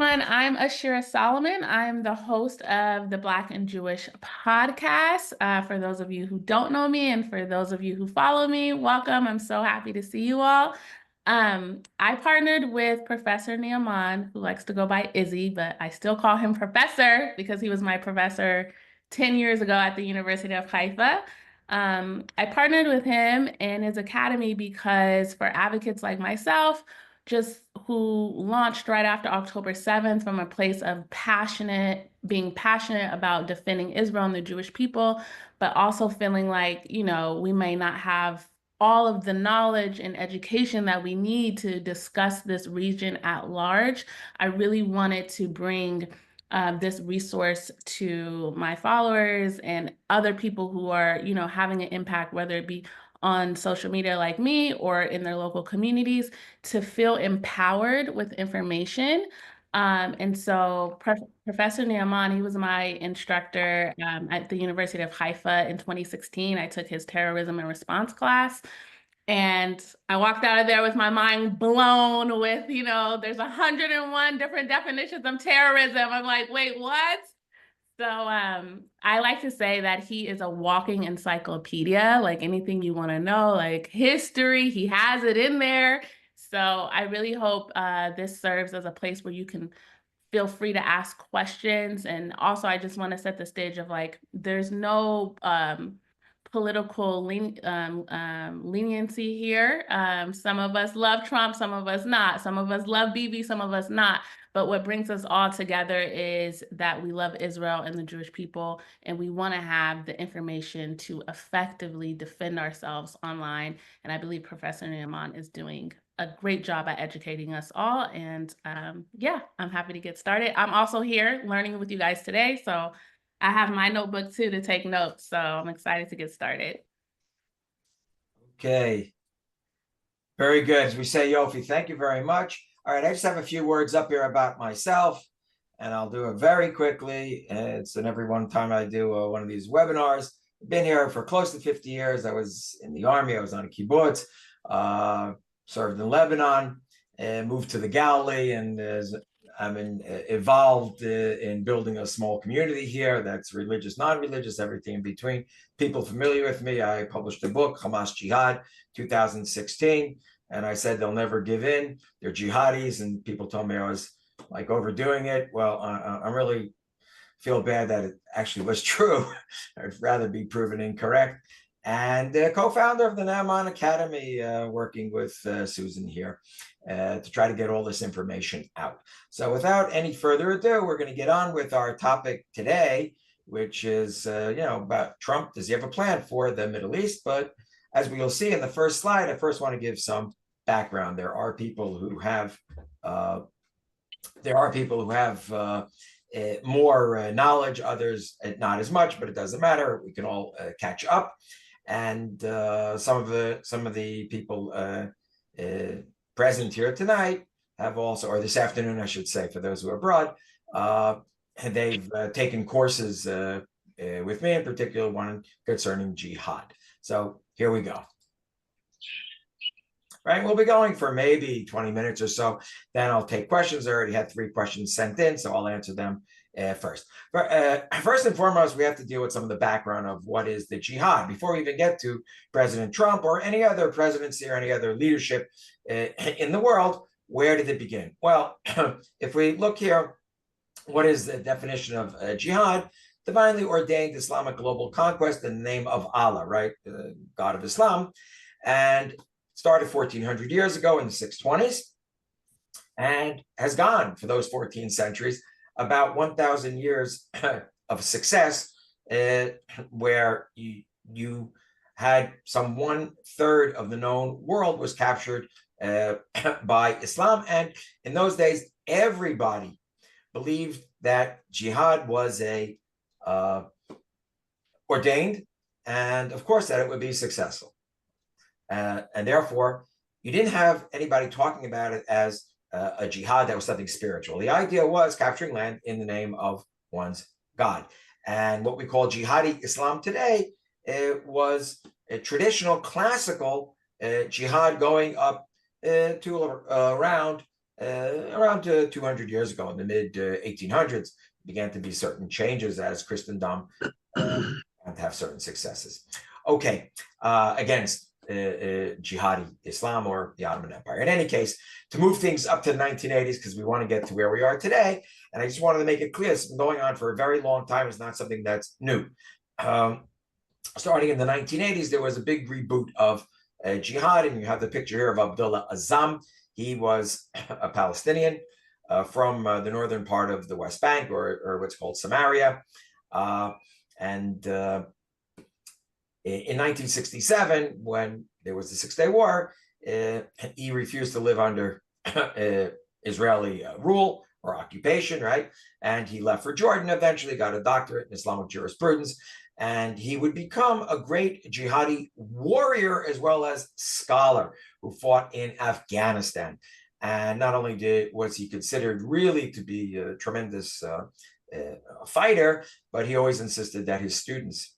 everyone. I'm Ashira Solomon. I'm the host of the Black and Jewish podcast. For those of you who don't know me and for those of you who follow me, welcome. I'm so happy to see you all. I partnered with Professor Ne'eman, who likes to go by Izzy, but I still call him Professor because he was my professor 10 years ago at the University of Haifa. I partnered with him in his academy because for advocates like myself, just who launched right after October 7th from a place of being passionate about defending Israel and the Jewish people, but also feeling like, we may not have all of the knowledge and education that we need to discuss this region at large. I really wanted to bring this resource to my followers and other people who are, having an impact, whether it be on social media like me or in their local communities, to feel empowered with information. And so Professor Ne'eman, he was my instructor at the University of Haifa in 2016. I took his terrorism and response class. And I walked out of there with my mind blown with, there's 101 different definitions of terrorism. I'm like, wait, what? So I like to say that he is a walking encyclopedia, like anything you want to know, like history, he has it in there. So I really hope this serves as a place where you can feel free to ask questions. And also, I just want to set the stage of like, there's no political leniency here. Some of us love Trump, some of us not. Some of us love Bibi, some of us not. But what brings us all together is that we love Israel and the Jewish people, and we want to have the information to effectively defend ourselves online. And I believe Professor Ne'eman is doing a great job at educating us all. And yeah, I'm happy to get started. I'm also here learning with you guys today. So I have my notebook too to take notes. So I'm excited to get started. Okay. Very good. As we say, Yofi, thank you very much. All right, I just have a few words up here about myself, and I'll do it very quickly. It's in every one time I do one of these webinars. I've been here for close to 50 years. I was in the army. I was on a kibbutz, served in Lebanon, and moved to the Galilee, and I'm involved in building a small community here that's religious, non-religious, everything in between. People familiar with me, I published a book, Hamas Jihad, 2016, and I said they'll never give in. They're jihadis, and people told me I was like overdoing it. Well, I really feel bad that it actually was true. I'd rather be proven incorrect. And the co-founder of the Ne'eman Academy, working with Susan here to try to get all this information out. So without any further ado, we're going to get on with our topic today, which is, about Trump. Does he have a plan for the Middle East? But as we will see in the first slide, I first want to give some background. There are people who have more knowledge, others not as much, but it doesn't matter. We can all catch up. And some of the people present here tonight have also, or this afternoon, I should say, for those who are abroad, they've taken courses with me, in particular one concerning jihad. So here we go. Right, we'll be going for maybe 20 minutes or so. Then I'll take questions. I already had 3 questions sent in, so I'll answer them first. First and foremost, we have to deal with some of the background of what is the jihad. Before we even get to President Trump or any other presidency or any other leadership in the world, where did it begin? Well, if we look here, what is the definition of jihad? Divinely ordained Islamic global conquest in the name of Allah, right? The God of Islam. And started 1400 years ago in the 620s and has gone for those 14 centuries, about 1,000 years of success, where you had some 1/3 of the known world was captured by Islam. And in those days, everybody believed that jihad was ordained, and of course that it would be successful. And therefore, you didn't have anybody talking about it as a jihad that was something spiritual. The idea was capturing land in the name of one's God. And what we call jihadi Islam today, it was a traditional classical jihad going up to around around 200 years ago, in the mid 1800s, began to be certain changes as Christendom began to have certain successes. Okay, against jihadi Islam or the Ottoman Empire. In any case, to move things up to the 1980s, because we want to get to where we are today, and I just wanted to make it clear, it's been going on for a very long time. It's not something that's new. Starting in the 1980s, there was a big reboot of jihad, and you have the picture here of Abdullah Azzam. He was a Palestinian from the northern part of the West Bank, or what's called Samaria. And in 1967, when there was the Six-Day War, he refused to live under Israeli rule or occupation, right? And he left for Jordan, eventually got a doctorate in Islamic jurisprudence, and he would become a great jihadi warrior as well as scholar who fought in Afghanistan. And not only was he considered really to be a tremendous fighter, but he always insisted that his students,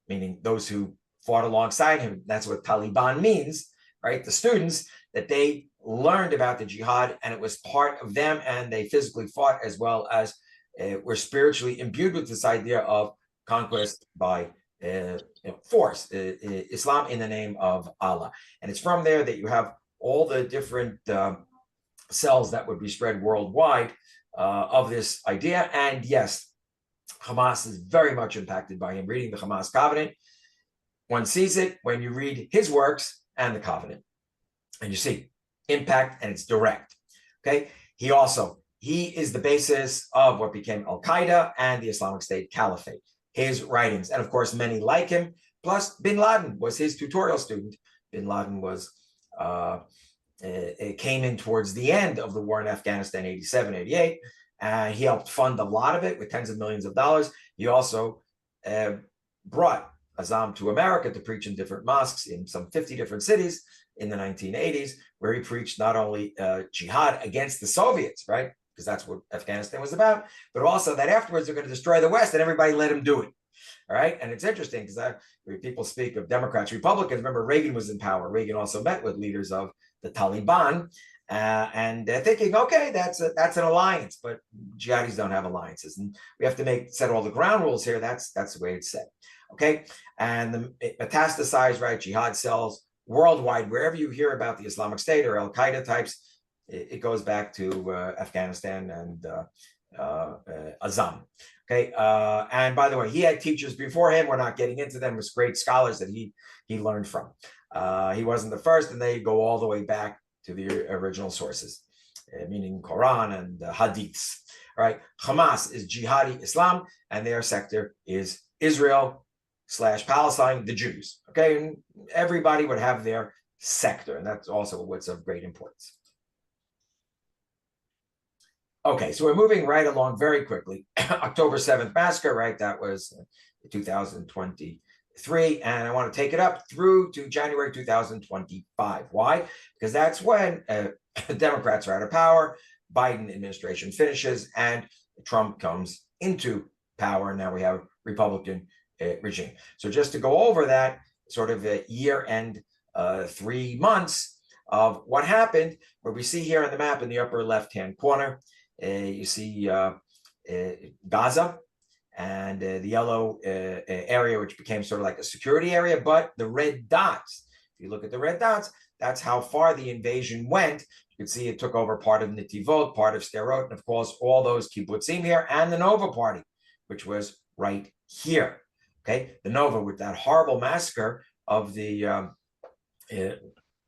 meaning those who fought alongside him, that's what Taliban means, right? The students, that they learned about the jihad and it was part of them, and they physically fought as well as were spiritually imbued with this idea of conquest by force, Islam in the name of Allah. And it's from there that you have all the different cells that would be spread worldwide of this idea. And yes, Hamas is very much impacted by him. Reading the Hamas Covenant, one sees it when you read his works and the Covenant, and you see impact, and it's direct. Okay, he is the basis of what became Al-Qaeda and the Islamic State Caliphate. His writings, and of course many like him, plus Bin Laden was his tutorial student. Bin Laden was came in towards the end of the war in Afghanistan, 87, 88. He helped fund a lot of it with tens of millions of dollars. He also brought Azzam to America to preach in different mosques in some 50 different cities in the 1980s, where he preached not only jihad against the Soviets, right? Because that's what Afghanistan was about, but also that afterwards they're going to destroy the West, and everybody let him do it. All right. And it's interesting because when people speak of Democrats, Republicans, remember Reagan was in power. Reagan also met with leaders of the Taliban, and they're thinking, okay, that's an alliance, but jihadis don't have alliances, and we have to set all the ground rules here. That's the way it's set. Okay. And it metastasized, right? Jihad cells worldwide, wherever you hear about the Islamic State or Al-Qaeda types, it goes back to Afghanistan and Azzam. Okay, and by the way, he had teachers before him. We're not getting into them. It was great scholars that he learned from. He wasn't the first, and they go all the way back to the original sources, meaning Quran and Hadiths. All right, Hamas is jihadi Islam, and their sector is Israel/Palestine, the Jews. Okay, and everybody would have their sector, and that's also what's of great importance. Okay, so we're moving right along very quickly. October 7th massacre, right? That was 2023. And I want to take it up through to January 2025. Why? Because that's when Democrats are out of power, Biden administration finishes, and Trump comes into power. And now we have Republican regime. So just to go over that sort of a year-end 3 months of what happened, where we see here on the map in the upper left-hand corner, you see Gaza and the yellow area, which became sort of like a security area, but the red dots, if you look at the red dots, that's how far the invasion went. You can see it took over part of Netivot, part of Sderot, and of course, all those kibbutzim here, and the Nova Party, which was right here. Okay, the Nova, with that horrible massacre of the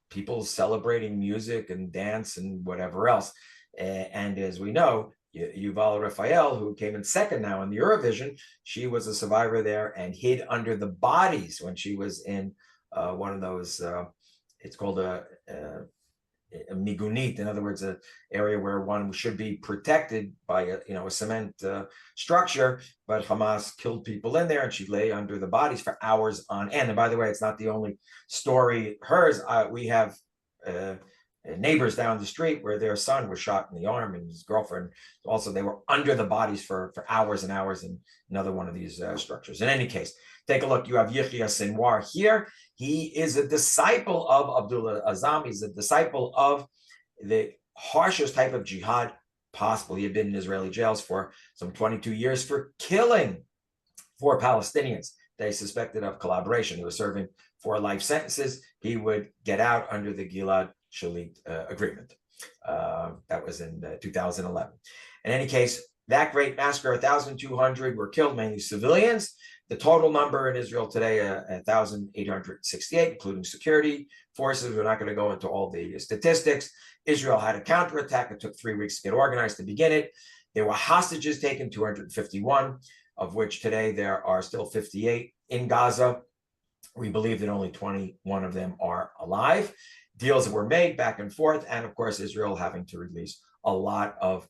people celebrating music and dance and whatever else. And as we know, Yuval Raphael, who came in second now in the Eurovision, she was a survivor there and hid under the bodies when she was in one of those, it's called a migunit, in other words, an area where one should be protected by a cement structure, but Hamas killed people in there, and she lay under the bodies for hours on end. And by the way, it's not the only story hers. We have neighbors down the street where their son was shot in the arm, and his girlfriend also, they were under the bodies for hours and hours in another one of these structures. In any case, take a look. You have Yahya Sinwar here. He is a disciple of Abdullah Azzam. He's a disciple of the harshest type of jihad possible. He had been in Israeli jails for some 22 years for killing 4 Palestinians they suspected of collaboration. He was serving 4 life sentences. He would get out under the Gilad Shalit agreement. That was in 2011. In any case, that great massacre, 1,200 were killed, mainly civilians. The total number in Israel today, 1,868, including security forces. We're not going to go into all the statistics. Israel had a counterattack. It took 3 weeks to get organized to begin it. There were hostages taken, 251, of which today there are still 58 in Gaza. We believe that only 21 of them are alive. Deals that were made back and forth, and of course, Israel having to release a lot of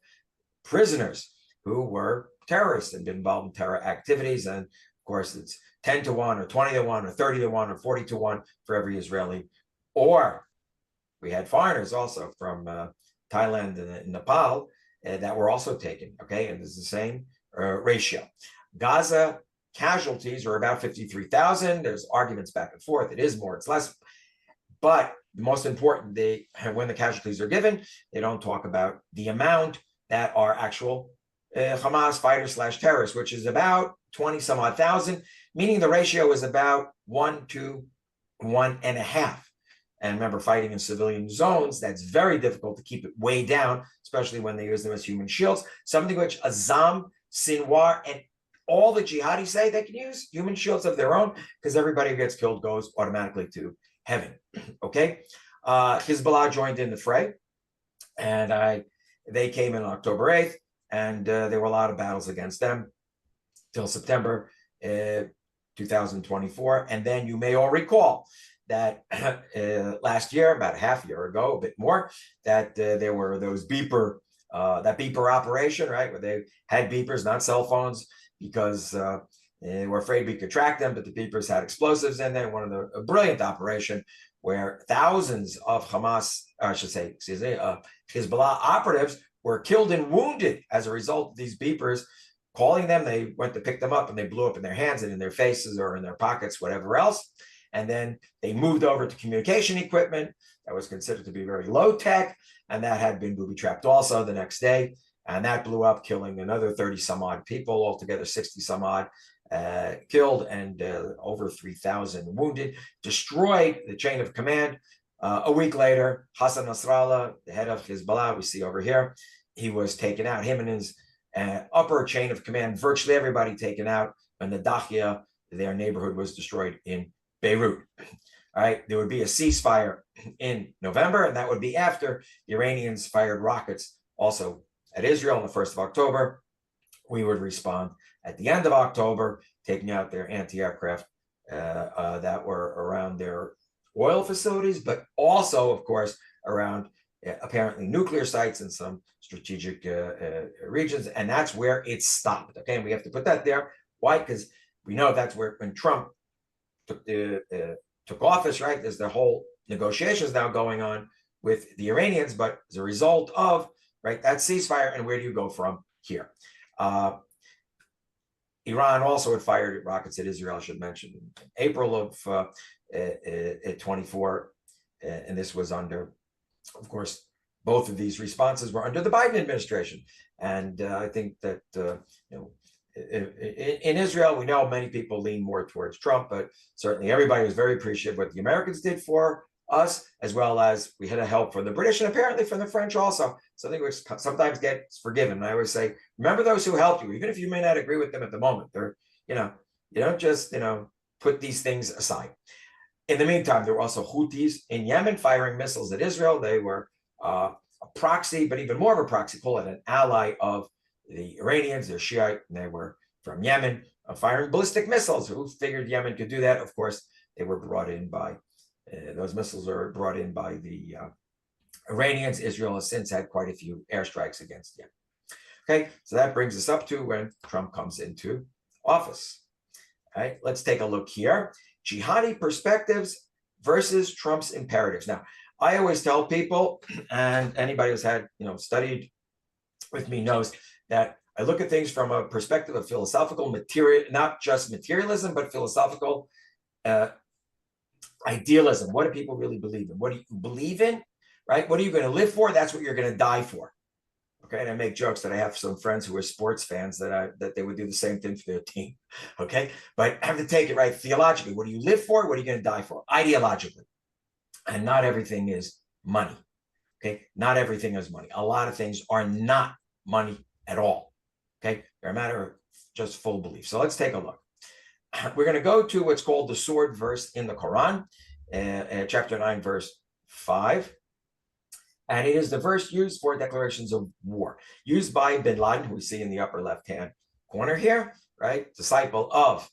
prisoners who were terrorists and been involved in terror activities. And of course, it's 10 to 1 or 20 to 1 or 30 to 1 or 40 to 1 for every Israeli. Or we had foreigners also from Thailand and Nepal that were also taken, okay? And it's the same ratio. Gaza casualties are about 53,000. There's arguments back and forth. It is more, it's less. But the most important, when the casualties are given, they don't talk about the amount that are actual Hamas fighters / terrorists, which is about 20 some odd thousand, meaning the ratio is about 1 to 1.5. And remember, fighting in civilian zones, that's very difficult to keep it way down, especially when they use them as human shields. Something which Azam, Sinwar, and all the jihadis say they can use human shields of their own, because everybody who gets killed goes automatically to heaven. Okay, Hezbollah joined in the fray, and they came in October 8th, and there were a lot of battles against them till September 2024. And then you may all recall that last year, about a half year ago, a bit more, that there were those beeper, that beeper operation, right, where they had beepers, not cell phones, because they were afraid we could track them, but the beepers had explosives in there. One of the brilliant operation where thousands of Hamas, or I should say, Hezbollah operatives were killed and wounded as a result of these beepers calling them. They went to pick them up and they blew up in their hands and in their faces or in their pockets, whatever else. And then they moved over to communication equipment that was considered to be very low tech, and that had been booby trapped also the next day. And that blew up, killing another 30 some odd people, altogether 60 some odd killed, and over 3,000 wounded, destroyed the chain of command. A week later, Hassan Nasrallah, the head of Hezbollah, we see over here, he was taken out, him and his upper chain of command, virtually everybody taken out, and the Dahia, their neighborhood, was destroyed in Beirut. All right, there would be a ceasefire in November, and that would be after the Iranians fired rockets also at Israel on the 1st of October. We would respond at the end of October, taking out their anti-aircraft that were around their oil facilities, but also, of course, around apparently nuclear sites in some strategic regions. And that's where it stopped. Okay, and we have to put that there. Why? Because we know that's where, when Trump took office, right, there's the whole negotiations now going on with the Iranians, but as a result of, right, that ceasefire. And where do you go from here? Iran also had fired rockets at Israel, I should mention, in April of 24. And this was under, of course, both of these responses were under the Biden administration. And I think that, in Israel, we know many people lean more towards Trump, but certainly everybody was very appreciative of what the Americans did for us, as well as we had a help from the British and apparently from the French also, something which sometimes gets forgiven. And I always say, remember those who helped you, even if you may not agree with them at the moment. They're, you don't just, put these things aside. In the meantime, there were also Houthis in Yemen firing missiles at Israel. They were a proxy, but even more of a proxy, call it an ally of the Iranians. They're Shiite, and they were from Yemen, firing ballistic missiles. Who figured Yemen could do that? Of course, they were brought in by, those missiles are brought in by the Iranians. Israel has since had quite a few airstrikes against Yemen. Okay, so that brings us up to when Trump comes into office. All right, let's take a look here. Jihadi perspectives versus Trump's imperatives. Now, I always tell people, and anybody who's had, studied with me knows that I look at things from a perspective of philosophical material, not just materialism, but philosophical idealism. What do people really believe in? What do you believe in? right? What are you going to live for? That's what you're going to die for. Okay, and I make jokes that I have some friends who are sports fans that they would do the same thing for their team. Okay, but I have to take it right theologically. What do you live for? What are you going to die for? Ideologically, and not everything is money. Okay, not everything is money. A lot of things are not money at all. Okay, they're a matter of just full belief. So let's take a look. We're going to go to what's called the sword verse in the Quran, chapter 9, verse 5. And it is the verse used for declarations of war, used by bin Laden, who we see in the upper left-hand corner here, right? Disciple of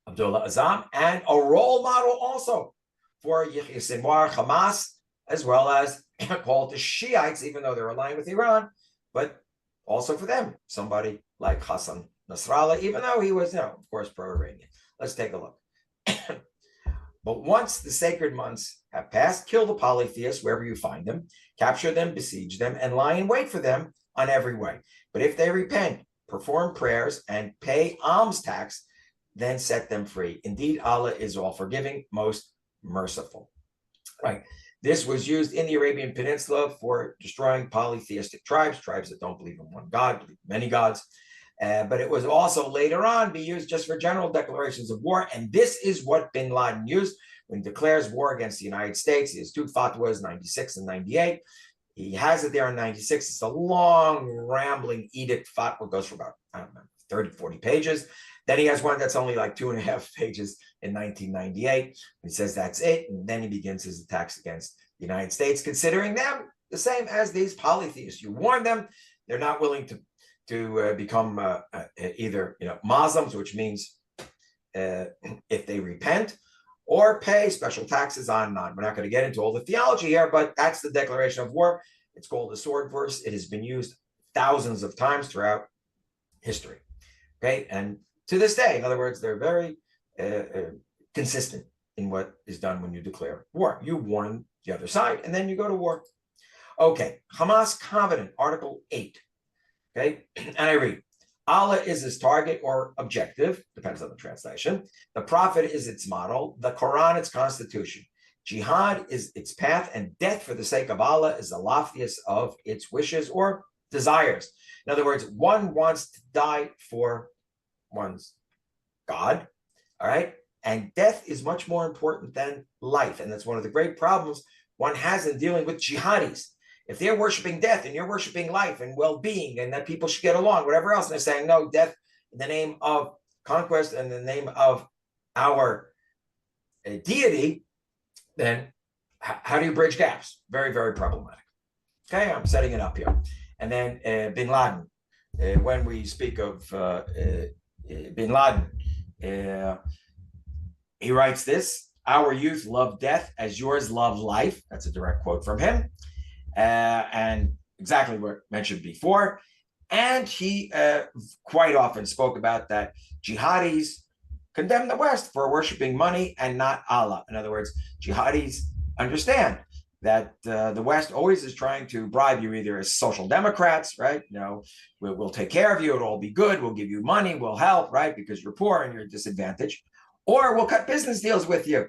Abdullah Azzam, and a role model also for Yahya Sinwar, Hamas, as well as called the Shiites, even though they're aligned with Iran, but also for them, somebody like Hassan Nasrallah, even though he was, of course, pro-Iranian. Let's take a look. But once the sacred months have passed, kill the polytheists wherever you find them, capture them, besiege them, and lie in wait for them on every way. But if they repent, perform prayers, and pay alms tax, then set them free. Indeed, Allah is all forgiving, most merciful. Right. This was used in the Arabian Peninsula for destroying polytheistic tribes that don't believe in one God, believe in many gods. But it was also later on be used just for general declarations of war. And this is what bin Laden used when he declares war against the United States. He has two fatwas, 96 and 98. He has it there in 96. It's a long, rambling edict fatwa. It goes for about, 30, 40 pages. Then he has one that's only like 2.5 pages in 1998. He says that's it. And then he begins his attacks against the United States, considering them the same as these polytheists. You warn them, they're not willing to become either Muslims, which means if they repent, or pay special taxes on and on. We're not going to get into all the theology here, but that's the declaration of war. It's called the sword verse. It has been used thousands of times throughout history. Okay, and to this day, in other words, they're very consistent in what is done when you declare war. You warn the other side, and then you go to war. Okay, Hamas Covenant, Article 8. Okay, and I read, Allah is his target or objective, depends on the translation. The Prophet is its model, the Quran its constitution. Jihad is its path, and death for the sake of Allah is the loftiest of its wishes or desires. In other words, one wants to die for one's God, all right? And death is much more important than life. And that's one of the great problems one has in dealing with jihadis. If they're worshiping death and you're worshiping life and well-being and that people should get along, whatever else, and they're saying, no, death in the name of conquest and in the name of our deity, then how do you bridge gaps? Very, very problematic. Okay, I'm setting it up here. And then bin Laden, when we speak of bin Laden, he writes this: our youth love death as yours love life. That's a direct quote from him. And exactly what mentioned before. And he quite often spoke about that jihadis condemn the West for worshiping money and not Allah. In other words, jihadis understand that the West always is trying to bribe you either as social democrats, right? We'll take care of you. It'll all be good. We'll give you money. We'll help, right? Because you're poor and you're disadvantaged. Or we'll cut business deals with you.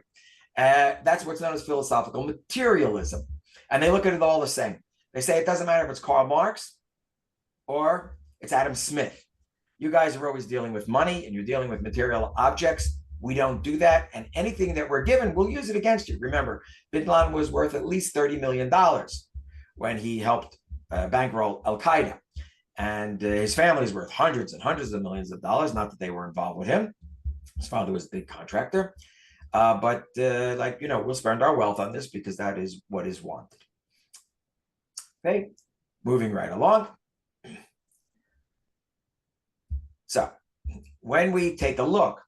That's what's known as philosophical materialism. And they look at it all the same. They say it doesn't matter if it's Karl Marx or it's Adam Smith. You guys are always dealing with money and you're dealing with material objects. We don't do that. And anything that we're given, we'll use it against you. Remember, bin Laden was worth at least $30 million when he helped bankroll Al-Qaeda. And his family is worth hundreds and hundreds of millions of dollars. Not that they were involved with him. His father was a big contractor. But we'll spend our wealth on this because that is what is wanted. Okay, moving right along. So when we take a look,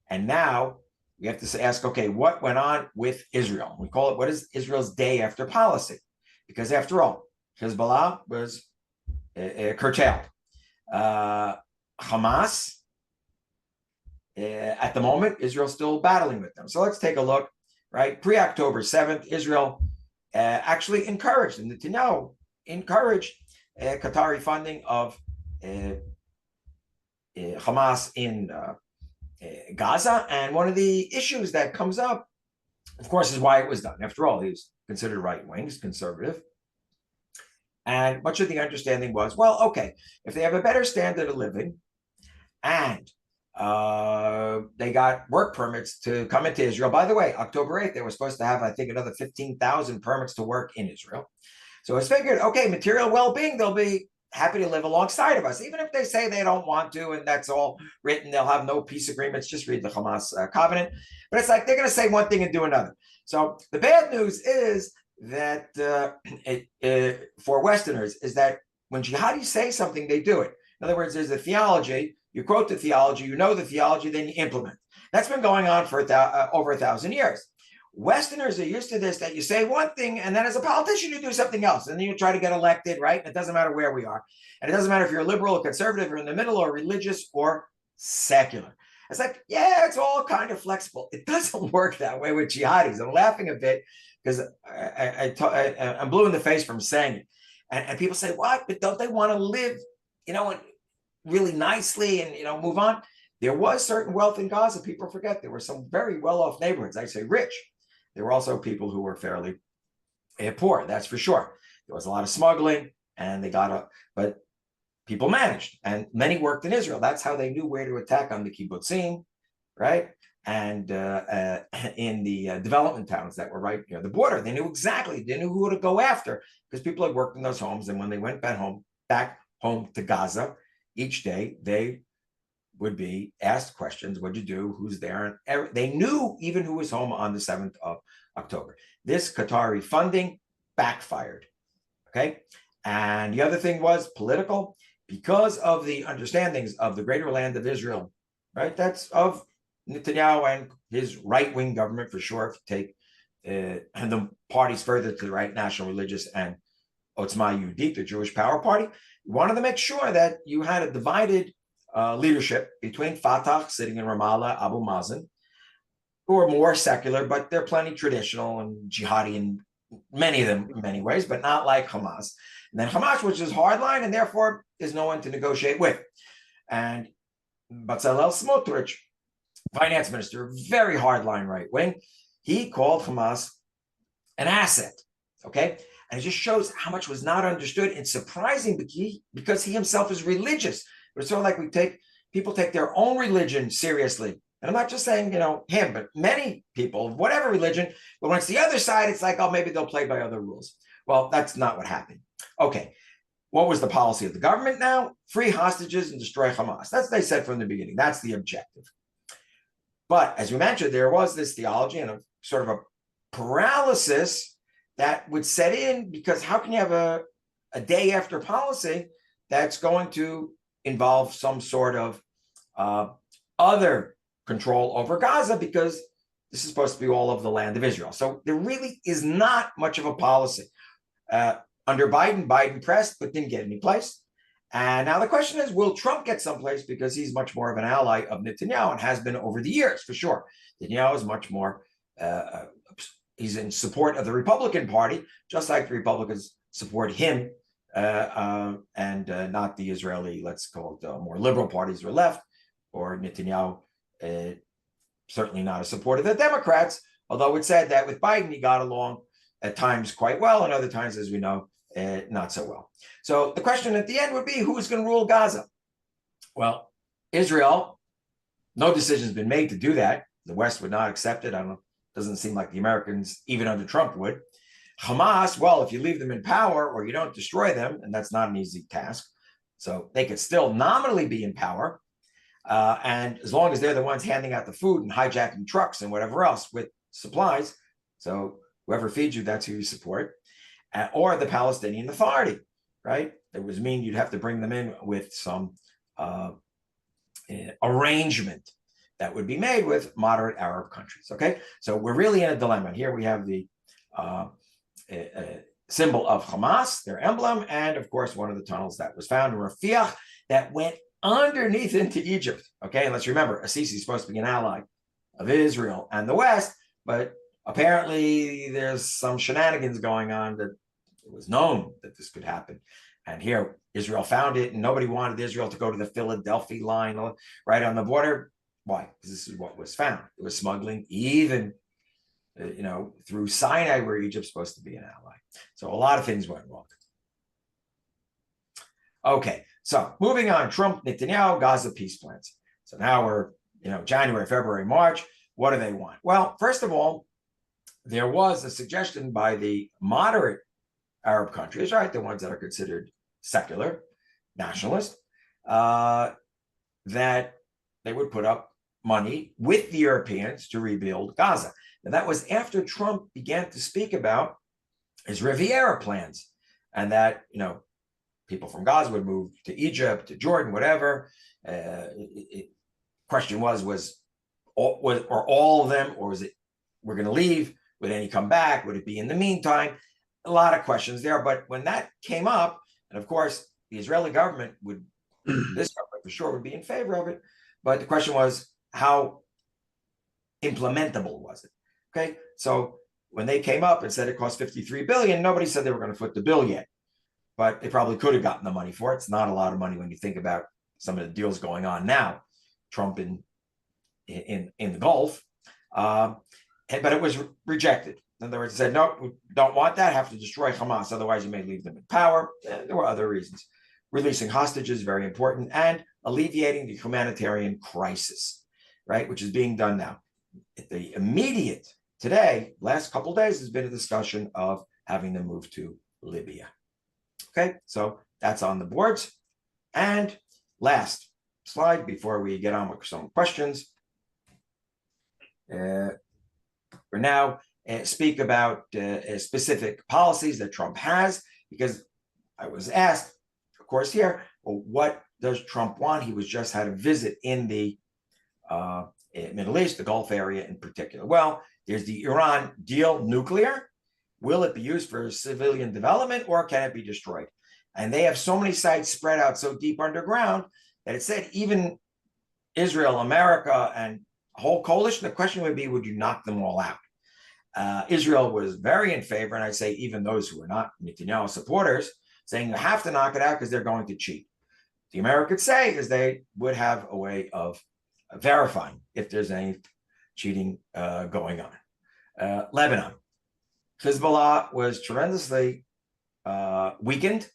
and now we have to ask, okay, what went on with Israel? We call it, what is Israel's day after policy? Because after all, Hezbollah was curtailed. Hamas, at the moment, Israel's still battling with them. So let's take a look, right? Pre-October 7th, Israel actually encouraged, and Netanyahu encouraged Qatari funding of Hamas in Gaza. And one of the issues that comes up of course, is why it was done. After all, he was considered right-wing, conservative. And much of the understanding was, well, okay, if they have a better standard of living and they got work permits to come into Israel. By the way, October 8th, they were supposed to have, I think, another 15,000 permits to work in Israel. So it's figured, okay, material well-being, they'll be happy to live alongside of us, even if they say they don't want to, and that's all written. They'll have no peace agreements. Just read the Hamas covenant. But it's like they're going to say one thing and do another. So the bad news is that for Westerners is that when jihadis say something, they do it. In other words, there's a theology. You quote the theology, you know the theology, then you implement. That's been going on for over 1,000 years. Westerners are used to this, that you say one thing, and then as a politician, you do something else, and then you try to get elected, right? And it doesn't matter where we are. And it doesn't matter if you're liberal or conservative or in the middle or religious or secular. It's like, yeah, it's all kind of flexible. It doesn't work that way with jihadis. I'm laughing a bit because I'm blue in the face from saying it. And people say, what? But don't they want to live, really nicely and, move on? There was certain wealth in Gaza. People forget there were some very well-off neighborhoods. I say rich. There were also people who were fairly poor, that's for sure. There was a lot of smuggling, and they got up, but people managed, and many worked in Israel. That's how they knew where to attack on the kibbutzim, right? And in the development towns that were right near the border, they knew exactly, they knew who to go after because people had worked in those homes. And when they went back home to Gaza, each day they would be asked questions. What'd you do? Who's there? And they knew even who was home on the 7th of October. This Qatari funding backfired, okay? And the other thing was political, because of the understandings of the greater land of Israel, right? That's of Netanyahu and his right-wing government, for sure, if you take the parties further to the right, National Religious and Otzma Yehudit, the Jewish Power Party, wanted to make sure that you had a divided leadership between Fatah, sitting in Ramallah, Abu Mazen, who are more secular, but they're plenty traditional and jihadi in many of them in many ways, but not like Hamas. And then Hamas, which is hardline, and therefore is no one to negotiate with. And Bezalel Smotrich, finance minister, very hardline right wing, he called Hamas an asset, okay? And it just shows how much was not understood. It's surprising because he himself is religious. It's sort of like people take their own religion seriously. And I'm not just saying, him, but many people of whatever religion, but when it's the other side, it's like, oh, maybe they'll play by other rules. Well, that's not what happened. Okay, what was the policy of the government now? Free hostages and destroy Hamas. That's what they said from the beginning. That's the objective. But as we mentioned, there was this theology and a sort of a paralysis that would set in, because how can you have a day after policy that's going to involve some sort of other control over Gaza, because this is supposed to be all of the land of Israel. So there really is not much of a policy. Under Biden pressed, but didn't get any place. And now the question is, will Trump get someplace? Because he's much more of an ally of Netanyahu and has been over the years, for sure. Netanyahu is much more, he's in support of the Republican Party, just like the Republicans support him and not the Israeli, let's call it more liberal parties or left, or Netanyahu, certainly not a supporter of the Democrats, although it's said that with Biden, he got along at times quite well, and other times, as we know, not so well. So the question at the end would be, who's going to rule Gaza? Well, Israel, no decision's been made to do that. The West would not accept it. I don't know. Doesn't seem like the Americans, even under Trump, would. Hamas, well, if you leave them in power or you don't destroy them, and that's not an easy task, so they could still nominally be in power. And as long as they're the ones handing out the food and hijacking trucks and whatever else with supplies, so whoever feeds you, that's who you support, or the Palestinian Authority, right? It would mean you'd have to bring them in with some arrangement that would be made with moderate Arab countries, okay? So we're really in a dilemma. Here we have the symbol of Hamas, their emblem, and of course, one of the tunnels that was found in Rafiah that went underneath into Egypt, okay? And let's remember, Assisi is supposed to be an ally of Israel and the West, but apparently there's some shenanigans going on that it was known that this could happen. And here, Israel found it, and nobody wanted Israel to go to the Philadelphia line right on the border. Why? Because this is what was found. It was smuggling even through Sinai, where Egypt's supposed to be an ally. So a lot of things went wrong. Okay, so moving on, Trump, Netanyahu, Gaza peace plans. So now we're, January, February, March. What do they want? Well, first of all, there was a suggestion by the moderate Arab countries, right, the ones that are considered secular, nationalist, that they would put up money with the Europeans to rebuild Gaza. Now, that was after Trump began to speak about his Riviera plans, and that, people from Gaza would move to Egypt, to Jordan, whatever. Question was all of them, or was it, we're going to leave? Would any come back? Would it be in the meantime? A lot of questions there. But when that came up, and of course, the Israeli government would, this government for sure would be in favor of it. But the question was, how implementable was it? Okay, so when they came up and said it cost $53 billion, nobody said they were going to foot the bill yet. But they probably could have gotten the money for it. It's not a lot of money when you think about some of the deals going on now. Trump in the Gulf. But it was rejected. In other words, it said, no, we don't want that, have to destroy Hamas, otherwise you may leave them in power. There were other reasons. Releasing hostages, very important, and alleviating the humanitarian crisis, right, which is being done now. The immediate, today, last couple of days, has been a discussion of having them move to Libya. Okay, so that's on the boards. And last slide before we get on with some questions. We're now speak about specific policies that Trump has, because I was asked, of course, here, well, what does Trump want? He was just had a visit in the Middle East, the Gulf area in particular. Well, there's the Iran deal, nuclear. Will it be used for civilian development, or can it be destroyed? And they have so many sites spread out so deep underground that it said even Israel, America, and a whole coalition, the question would be, would you knock them all out? Israel was very in favor, and I'd say even those who were not Netanyahu supporters, saying you have to knock it out because they're going to cheat. The Americans say is they would have a way of verifying if there's any cheating going on. Lebanon. Hezbollah was tremendously weakened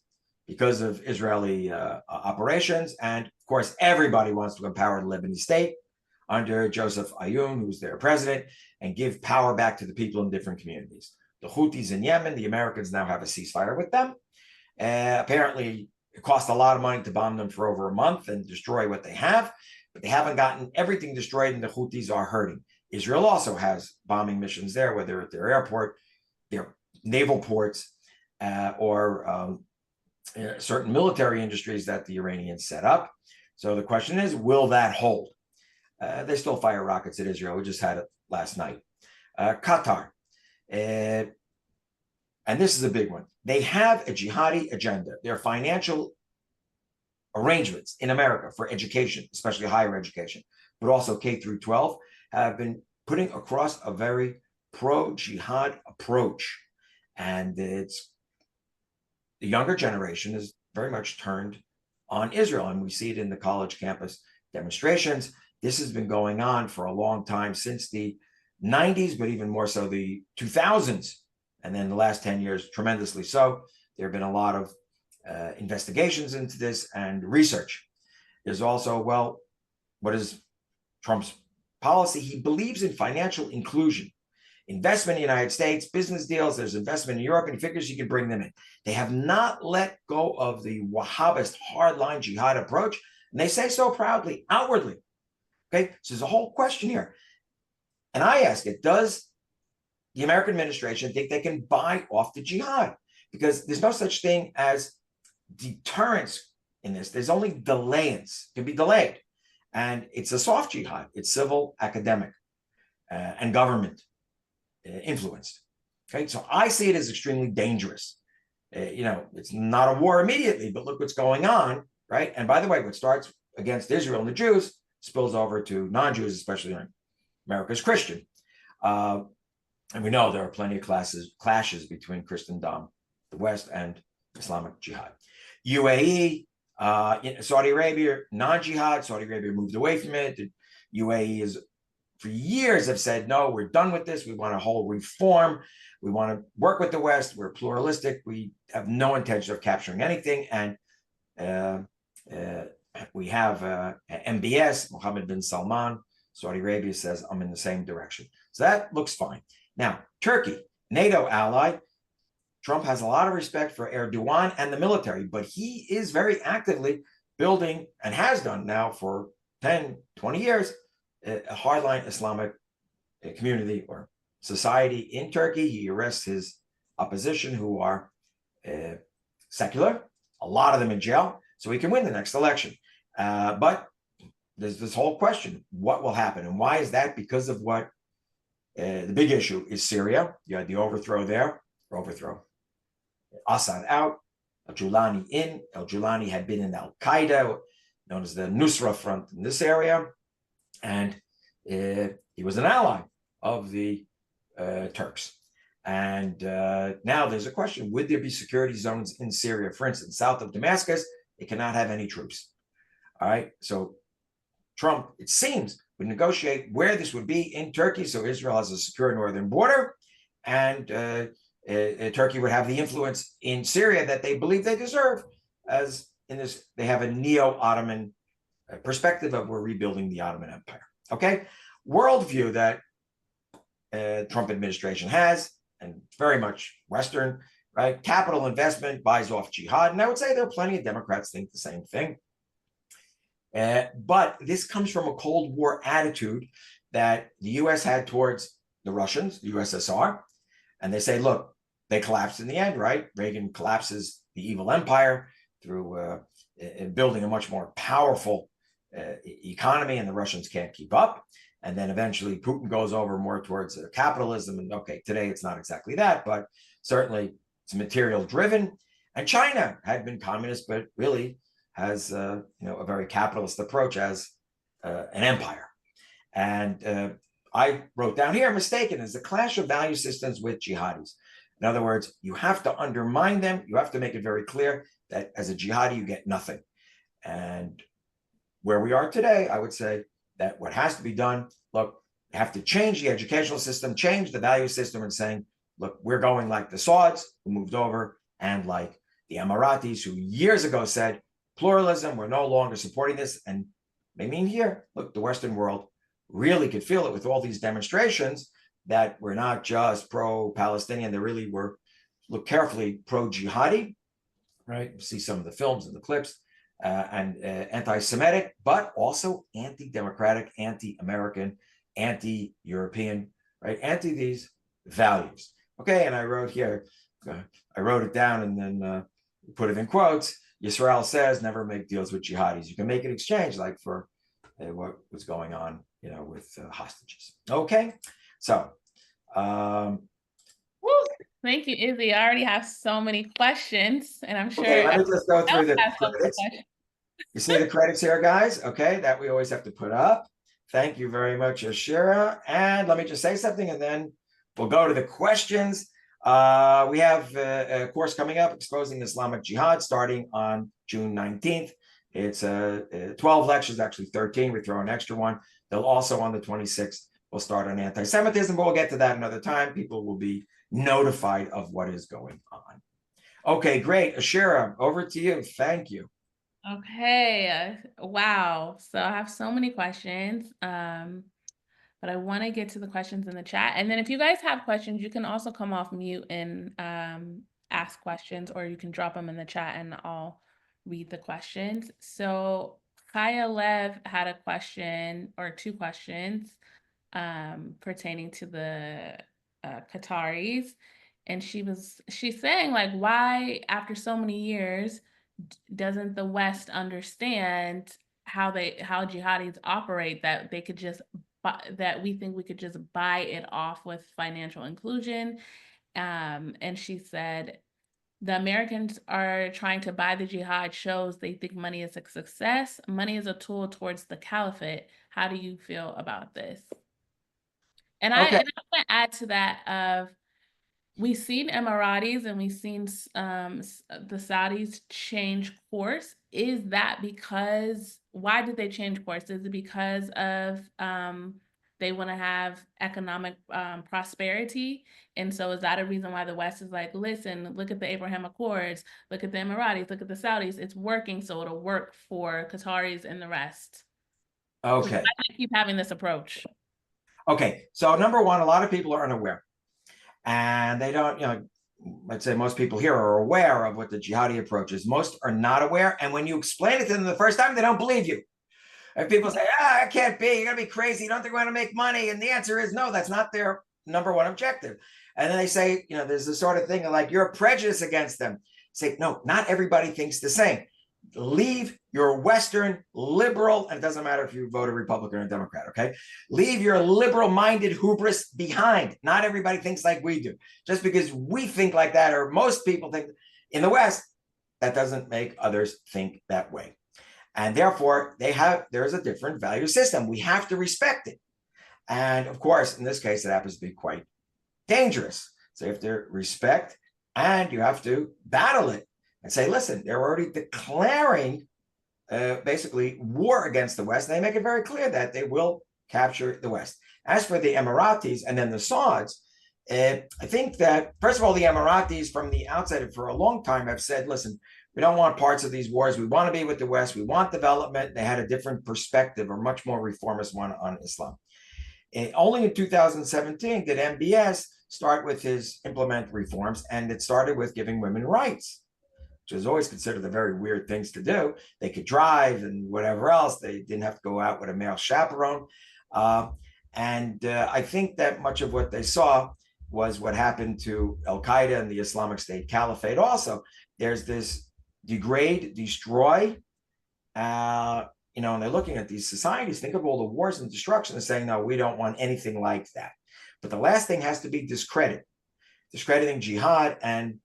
because of Israeli operations. And of course, everybody wants to empower the Lebanese state under Joseph Aoun, who's their president, and give power back to the people in different communities. The Houthis in Yemen, the Americans now have a ceasefire with them. Apparently, it cost a lot of money to bomb them for over a month and destroy what they have, but they haven't gotten everything destroyed, and the Houthis are hurting. Israel also has bombing missions there, whether at their airport, their naval ports, or certain military industries that the Iranians set up. So the question is, will that hold? They still fire rockets at Israel. We just had it last night. Qatar. And this is a big one. They have a jihadi agenda. Their financial arrangements in America for education, especially higher education, but also K through 12, have been putting across a very pro-jihad approach. And it's the younger generation is very much turned on Israel. And we see it in the college campus demonstrations. This has been going on for a long time, since the 90s, but even more so the 2000s. And then the last 10 years, tremendously so. There have been a lot of investigations into this and research. There's also, well, what is Trump's policy? He believes in financial inclusion. Investment in the United States, business deals, there's investment in Europe, and he figures he can bring them in. They have not let go of the Wahhabist hardline jihad approach, and they say so proudly, outwardly. Okay, so there's a whole question here. And I ask it, does the American administration think they can buy off the jihad? Because there's no such thing as deterrence in this. There's only delayance, can be delayed. And it's a soft jihad. It's civil, academic, and government influenced. Okay, so I see it as extremely dangerous. It's not a war immediately, but look what's going on, right? And by the way, what starts against Israel and the Jews spills over to non-Jews, especially when America's Christian. And we know there are plenty of clashes between Christendom, the West, and Islamic jihad. UAE, Saudi Arabia, non-jihad. Saudi Arabia moved away from it. The UAE is for years have said, no, we're done with this. We want a whole reform. We want to work with the West. We're pluralistic. We have no intention of capturing anything. And we have MBS, Mohammed bin Salman, Saudi Arabia says, I'm in the same direction. So that looks fine. Now, Turkey, NATO ally. Trump has a lot of respect for Erdogan and the military, but he is very actively building, and has done now for 10, 20 years, a hardline Islamic community or society in Turkey. He arrests his opposition who are secular, a lot of them in jail, so he can win the next election. But there's this whole question, what will happen? And why is that? Because of what the big issue is Syria. You had the overthrow there, Assad out, al-Julani in. Al-Julani had been in Al-Qaeda, known as the Nusra Front in this area. And he was an ally of the Turks. And now there's a question, would there be security zones in Syria? For instance, south of Damascus, they cannot have any troops. All right, so Trump, it seems, would negotiate where this would be in Turkey, so Israel has a secure northern border, and Turkey would have the influence in Syria that they believe they deserve, as in this, they have a neo-Ottoman perspective of we're rebuilding the Ottoman Empire. Okay, worldview that Trump administration has, and very much Western, right? Capital investment buys off jihad, and I would say there are plenty of Democrats think the same thing. But this comes from a Cold War attitude that the U.S. had towards the Russians, the USSR, and they say, look, they collapsed in the end, right? Reagan collapses the evil empire through building a much more powerful economy, and the Russians can't keep up. And then eventually Putin goes over more towards capitalism. And okay, today it's not exactly that, but certainly it's material driven. And China had been communist, but really has a very capitalist approach as an empire. And I wrote down here, mistaken is a clash of value systems with jihadis. In other words, you have to undermine them. You have to make it very clear that as a jihadi, you get nothing. And where we are today, I would say that what has to be done, look, you have to change the educational system, change the value system, and saying, look, we're going like the Sauds who moved over, and like the Emiratis who years ago said, pluralism, we're no longer supporting this. And they mean here, look, the Western world really could feel it with all these demonstrations that we're not just pro-Palestinian, they really were, look carefully, pro-jihadi, right? You see some of the films and the clips, and anti-Semitic, but also anti-democratic, anti-American, anti-European, right? Anti these values. Okay, and I wrote here, I wrote it down and then put it in quotes. Yisrael says never make deals with jihadis. You can make an exchange like for what was going on, with hostages. Okay, so. Woo. Thank you, Izzy. I already have so many questions, and I'm sure Okay, let me just go through the credits. questions. You see the credits here, guys? Okay, that we always have to put up. Thank you very much, Ashira. And let me just say something, and then we'll go to the questions. We have a course coming up, Exposing Islamic Jihad, starting on June 19th. It's 12 lectures, actually 13. We throw an extra one. They'll also on the 26th, we'll start on anti-Semitism, but we'll get to that another time. People will be notified of what is going on. Okay, great. Ashira, over to you. Thank you. Okay. Wow. So I have so many questions. But I want to get to the questions in the chat. And then if you guys have questions, you can also come off mute and ask questions, or you can drop them in the chat and I'll read the questions. So Kaya Lev had a question, or two questions, pertaining to the Qataris. And she's saying, like, why after so many years doesn't the West understand how jihadis operate, that they could just that we think we could just buy it off with financial inclusion. And she said, the Americans are trying to buy the jihad shows they think money is a success. Money is a tool towards the caliphate. How do you feel about this? And I want to add to that of, we've seen Emiratis and we've seen the Saudis change course. Is that because, why did they change course? Is it because of They want to have economic prosperity. And so is that a reason why the West is like, listen, look at the Abraham Accords, look at the Emiratis, look at the Saudis. It's working, so it'll work for Qataris and the rest. Okay. Why do they keep having this approach? Okay. So number one, a lot of people are unaware, and they don't, let's say most people here are aware of what the jihadi approach is. Most are not aware. And when you explain it to them the first time, they don't believe you. And people say, it can't be, you're going to be crazy. You don't think we're going to make money? And the answer is no, that's not their number one objective. And then they say, there's this sort of thing of like, you're prejudiced against them. Say, no, not everybody thinks the same. Leave your Western liberal, and it doesn't matter if you vote a Republican or a Democrat, okay? Leave your liberal-minded hubris behind. Not everybody thinks like we do. Just because we think like that, or most people think in the West, that doesn't make others think that way. And therefore, there's a different value system. We have to respect it. And of course, in this case, it happens to be quite dangerous. So you have to respect, and you have to battle it and say, listen, they're already declaring basically war against the West. And they make it very clear that they will capture the West. As for the Emiratis and then the Sauds, I think that, first of all, the Emiratis from the outside for a long time have said, listen, we don't want parts of these wars. We want to be with the West. We want development. They had a different perspective, or much more reformist one, on Islam. Only in 2017 did MBS start with his implement reforms, and it started with giving women rights, which was always considered a very weird things to do. They could drive and whatever else. They didn't have to go out with a male chaperone. I think that much of what they saw was what happened to Al-Qaeda and the Islamic State Caliphate also. There's this degrade, destroy, and they're looking at these societies, think of all the wars and destruction, and saying, no, we don't want anything like that. But the last thing has to be discrediting jihad and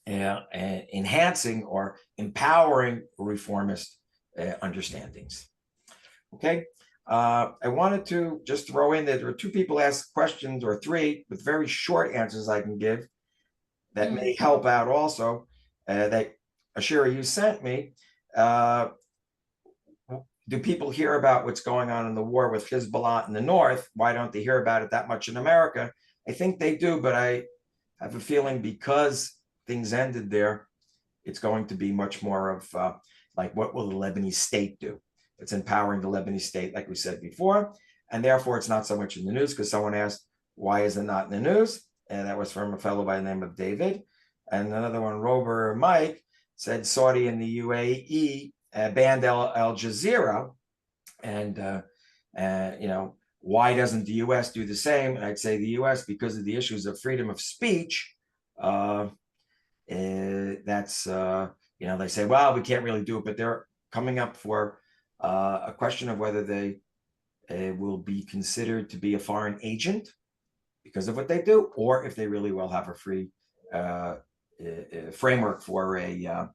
enhancing or empowering reformist understandings. Okay. I wanted to just throw in that there were two people asked questions, or three, with very short answers I can give that may help out also, that Ashira, you sent me. Do people hear about what's going on in the war with Hezbollah in the north? Why don't they hear about it that much in America? I think they do, but I have a feeling because things ended there, it's going to be much more of like, what will the Lebanese state do? It's empowering the Lebanese state, like we said before, and therefore it's not so much in the news, because someone asked, why is it not in the news? And that was from a fellow by the name of David. And another one, Rover Mike, said Saudi and the UAE banned Al Jazeera, and why doesn't the U.S. do the same? And I'd say the U.S., because of the issues of freedom of speech, that's they say, well, we can't really do it, but they're coming up for a question of whether they will be considered to be a foreign agent because of what they do, or if they really will have a free framework for a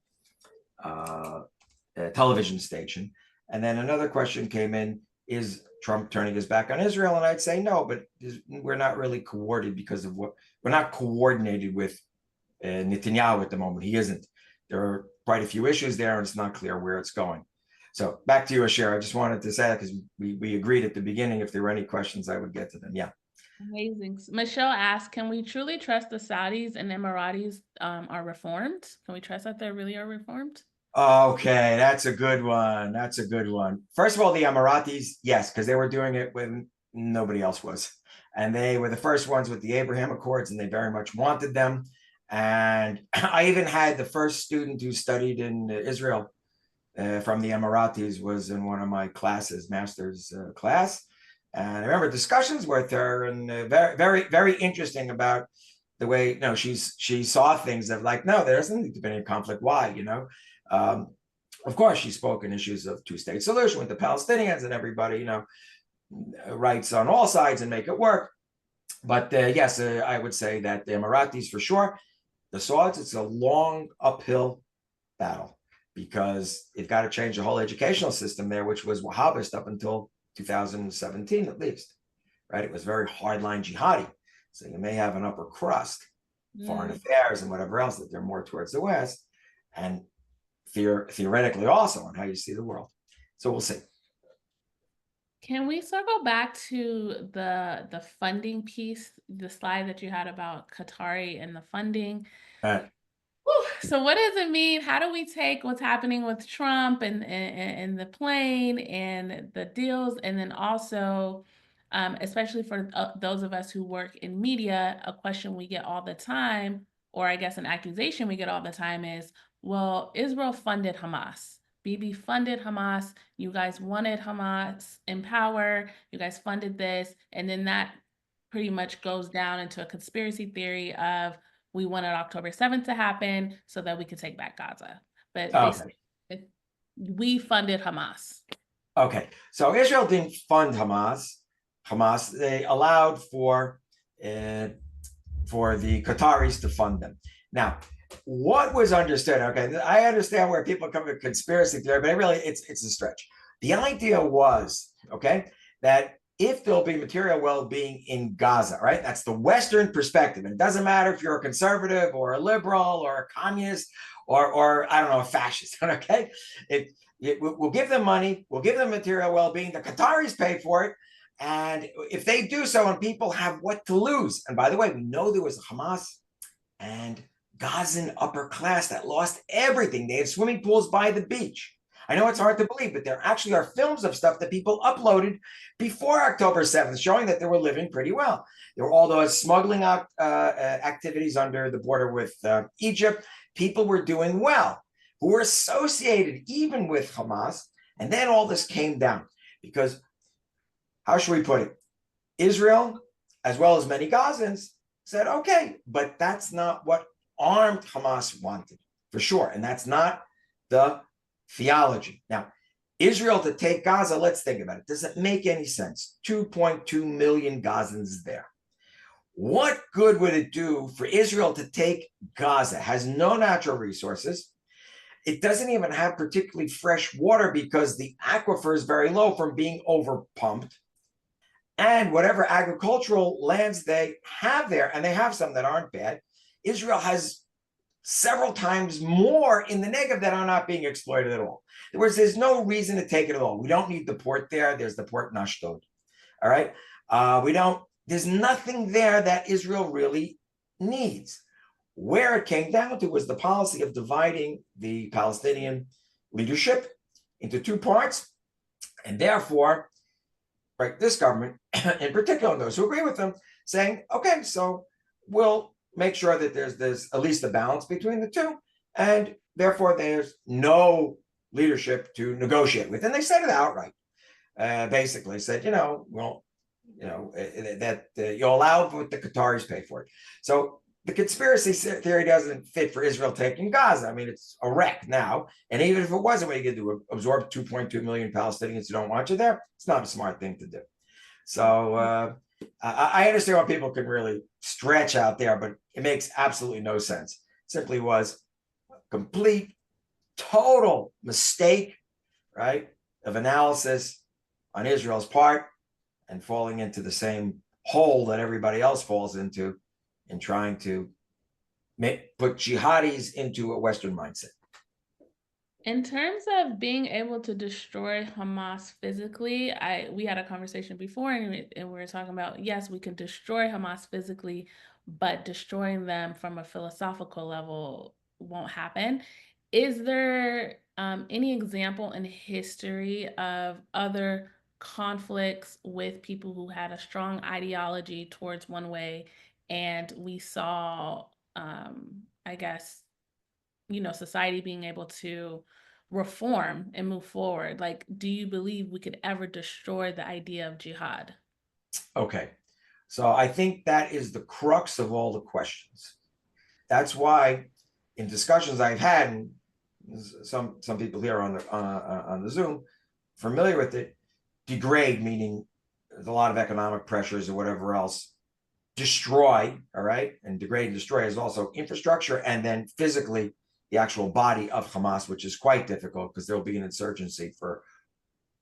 television station. And then another question came in, is Trump turning his back on Israel? And I'd say no, but we're not really coordinated because of we're not coordinated with Netanyahu at the moment. He isn't. There are quite a few issues there, and it's not clear where it's going. So back to you, Ashira. I just wanted to say that because we agreed at the beginning, if there were any questions, I would get to them. Yeah. Amazing. Michelle asked, can we truly trust the Saudis and Emiratis are reformed? Can we trust that they really are reformed? Okay, that's a good one. That's a good one. First of all, the Emiratis, yes, because they were doing it when nobody else was. And they were the first ones with the Abraham Accords, and they very much wanted them. And I even had the first student who studied in Israel from the Emiratis was in one of my classes, master's class. And I remember discussions with her, and very, very, very interesting about the way, she saw things of like, no, there doesn't need to be any conflict. Why, of course, she spoke in issues of two-state solution with the Palestinians and everybody, rights on all sides and make it work. But yes, I would say that the Emiratis for sure. The Sauds, it's a long uphill battle because you've got to change the whole educational system there, which was Wahhabist up until 2017 at least, right? It was very hardline jihadi. So you may have an upper crust, foreign affairs and whatever else, that they're more towards the West, and theoretically also on how you see the world. So we'll see. Can we circle back to the funding piece, the slide that you had about Qatari and the funding? Uh, Whew, so what does it mean? How do we take what's happening with Trump and the plane and the deals, and then also, especially for those of us who work in media, a question we get all the time, or I guess an accusation we get all the time is, well, Israel funded Hamas. Bibi funded Hamas. You guys wanted Hamas in power. You guys funded this, and then that pretty much goes down into a conspiracy theory of we wanted October 7th to happen so that we could take back Gaza. But okay. basically, we funded Hamas. Okay. So Israel didn't fund Hamas. They allowed uh, for the Qataris to fund them. Now, what was understood? Okay, I understand where people come with conspiracy theory, but it's a stretch. The idea was, okay, that if there'll be material well-being in Gaza, right? That's the Western perspective. And it doesn't matter if you're a conservative or a liberal or a communist or I don't know, a fascist, okay? We'll give them money, we'll give them material well-being. The Qataris pay for it. And if they do so, and people have what to lose, and by the way, we know there was a Hamas and Gazan upper class that lost everything. They had swimming pools by the beach. I know it's hard to believe, but there actually are films of stuff that people uploaded before October 7th showing that they were living pretty well. There were all those smuggling activities under the border with Egypt. People were doing well, who were associated even with Hamas. And then all this came down because, how should we put it? Israel, as well as many Gazans, said, okay, but that's not what armed Hamas wanted, for sure. And that's not the theology. Now, Israel to take Gaza, let's think about it. Does it make any sense? 2.2 million Gazans there. What good would it do for Israel to take Gaza? It has no natural resources. It doesn't even have particularly fresh water because the aquifer is very low from being overpumped. And whatever agricultural lands they have there, and they have some that aren't bad, Israel has several times more in the Negev that are not being exploited at all. In other words, there's no reason to take it at all. We don't need the port there. There's the port in Ashdod. All right. There's nothing there that Israel really needs. Where it came down to was the policy of dividing the Palestinian leadership into two parts. And therefore, right, this government, in particular, and those who agree with them, saying, okay, so we'll make sure that there's at least a balance between the two, and therefore there's no leadership to negotiate with. And they said it outright. Basically said, that you'll allow what the Qataris pay for it. So the conspiracy theory doesn't fit for Israel taking Gaza. I mean, it's a wreck now. And even if it wasn't, what you could do, absorb 2.2 million Palestinians who don't want you there, it's not a smart thing to do. So I understand why people can really stretch out there, but it makes absolutely no sense. It simply was a complete, total mistake, right, of analysis on Israel's part and falling into the same hole that everybody else falls into in trying to put jihadis into a Western mindset. In terms of being able to destroy Hamas physically, we had a conversation before, and we were talking about, yes, we can destroy Hamas physically, but destroying them from a philosophical level won't happen. Is there any example in history of other conflicts with people who had a strong ideology towards one way, and we saw, I guess, society being able to reform and move forward? Like, do you believe we could ever destroy the idea of jihad? Okay. So I think that is the crux of all the questions. That's why in discussions I've had, and some people here on the Zoom familiar with it, degrade, meaning there's a lot of economic pressures or whatever else, destroy, all right? And degrade and destroy is also infrastructure and then physically the actual body of Hamas, which is quite difficult because there'll be an insurgency for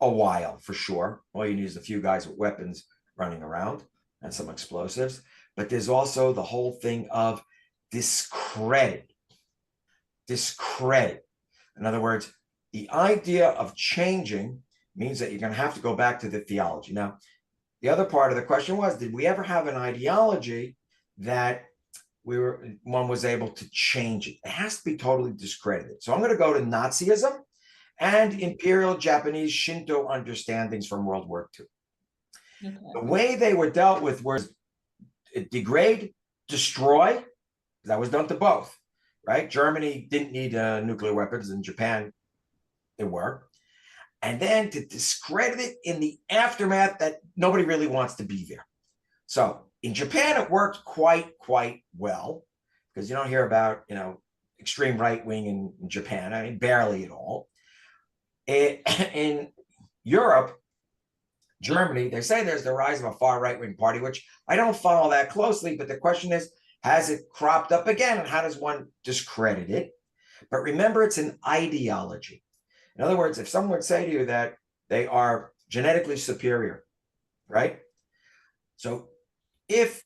a while, for sure. All you need is a few guys with weapons running around and some explosives. But there's also the whole thing of discredit. Discredit. In other words, the idea of changing means that you're going to have to go back to the theology. Now, the other part of the question was, did we ever have an ideology that one was able to change it? It has to be totally discredited. So I'm going to go to Nazism and Imperial Japanese Shinto understandings from World War II. Okay. The way they were dealt with was degrade, destroy. That was done to both, right? Germany didn't need nuclear weapons, and Japan, it were. And then to discredit it in the aftermath that nobody really wants to be there. So in Japan, it worked quite well, because you don't hear about, extreme right wing in Japan. I mean, barely at all. In Europe, Germany, they say there's the rise of a far right wing party, which I don't follow that closely. But the question is, has it cropped up again? And how does one discredit it? But remember, it's an ideology. In other words, if someone would say to you that they are genetically superior, right? So if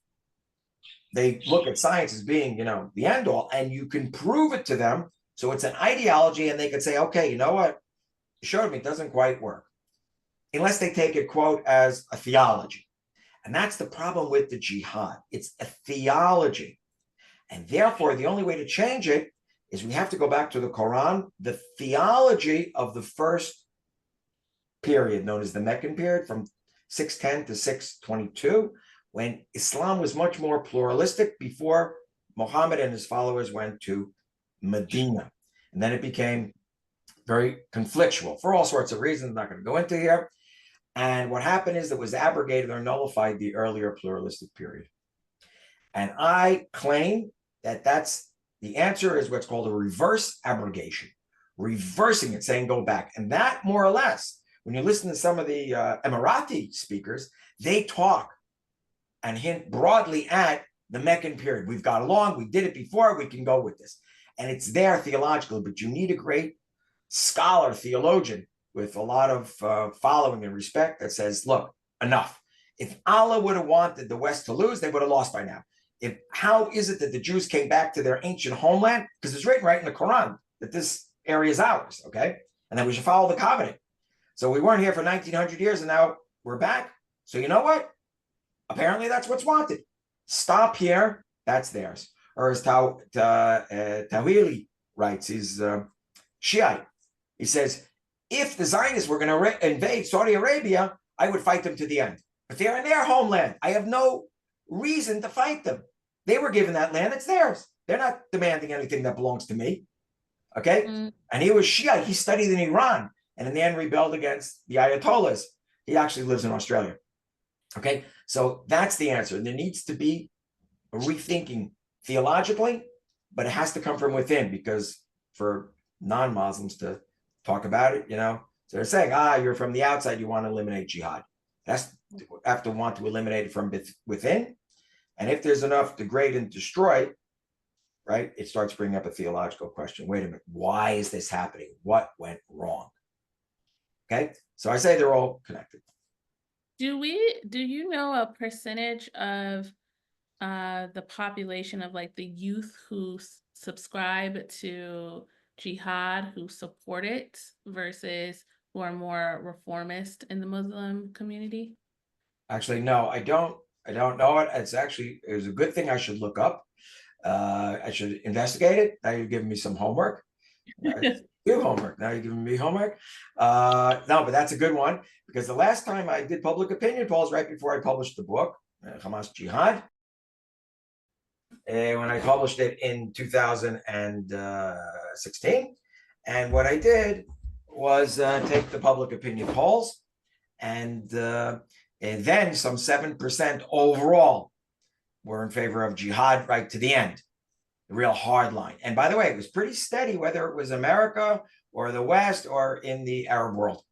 they look at science as being, the end all, and you can prove it to them, so it's an ideology, and they could say, okay, you know what? You showed me it doesn't quite work. Unless they take it, quote, as a theology. And that's the problem with the jihad. It's a theology. And therefore, the only way to change it is we have to go back to the Quran, the theology of the first period, known as the Meccan period, from 610 to 622, when Islam was much more pluralistic before Muhammad and his followers went to Medina. And then it became very conflictual for all sorts of reasons I'm not going to go into here. And what happened is it was abrogated or nullified the earlier pluralistic period. And I claim that the answer is what's called a reverse abrogation, reversing it, saying go back. And that, more or less, when you listen to some of the Emirati speakers, they talk and hint broadly at the Meccan period. We've got along, we did it before, we can go with this. And it's there theologically, but you need a great scholar, theologian, with a lot of following and respect that says, look, enough. If Allah would have wanted the West to lose, they would have lost by now. How is it that the Jews came back to their ancient homeland? Because it's written right in the Quran that this area is ours, okay? And that we should follow the covenant. So we weren't here for 1900 years, and now we're back. So you know what? Apparently that's what's wanted. Stop here, that's theirs. Or as Tawili writes, he's Shiite. He says, if the Zionists were going to invade Saudi Arabia, I would fight them to the end. But they're in their homeland. I have no reason to fight them. They were given that land. It's theirs. They're not demanding anything that belongs to me. Okay? And he was Shiite. He studied in Iran and in the end rebelled against the Ayatollahs. He actually lives in Australia. Okay? So that's the answer. There needs to be a rethinking theologically, but it has to come from within, because for non-Muslims to talk about it, so they're saying, you're from the outside, you want to eliminate jihad. That's have to want to eliminate it from within. And if there's enough degrade and destroy, right, it starts bringing up a theological question. Wait a minute, why is this happening? What went wrong? Okay, so I say they're all connected. Do you know a percentage of the population of like the youth who subscribe to jihad, who support it, versus who are more reformist in the Muslim community? Actually, no, I don't know it. It was a good thing I should look up. I should investigate it. Now you're giving me some homework. Do homework. Now you're giving me homework. No, but that's a good one, because the last time I did public opinion polls, right before I published the book, Hamas Jihad, when I published it in 2016. And what I did was take the public opinion polls, and then some 7% overall were in favor of jihad right to the end, the real hard line. And by the way, it was pretty steady, whether it was America or the West or in the Arab world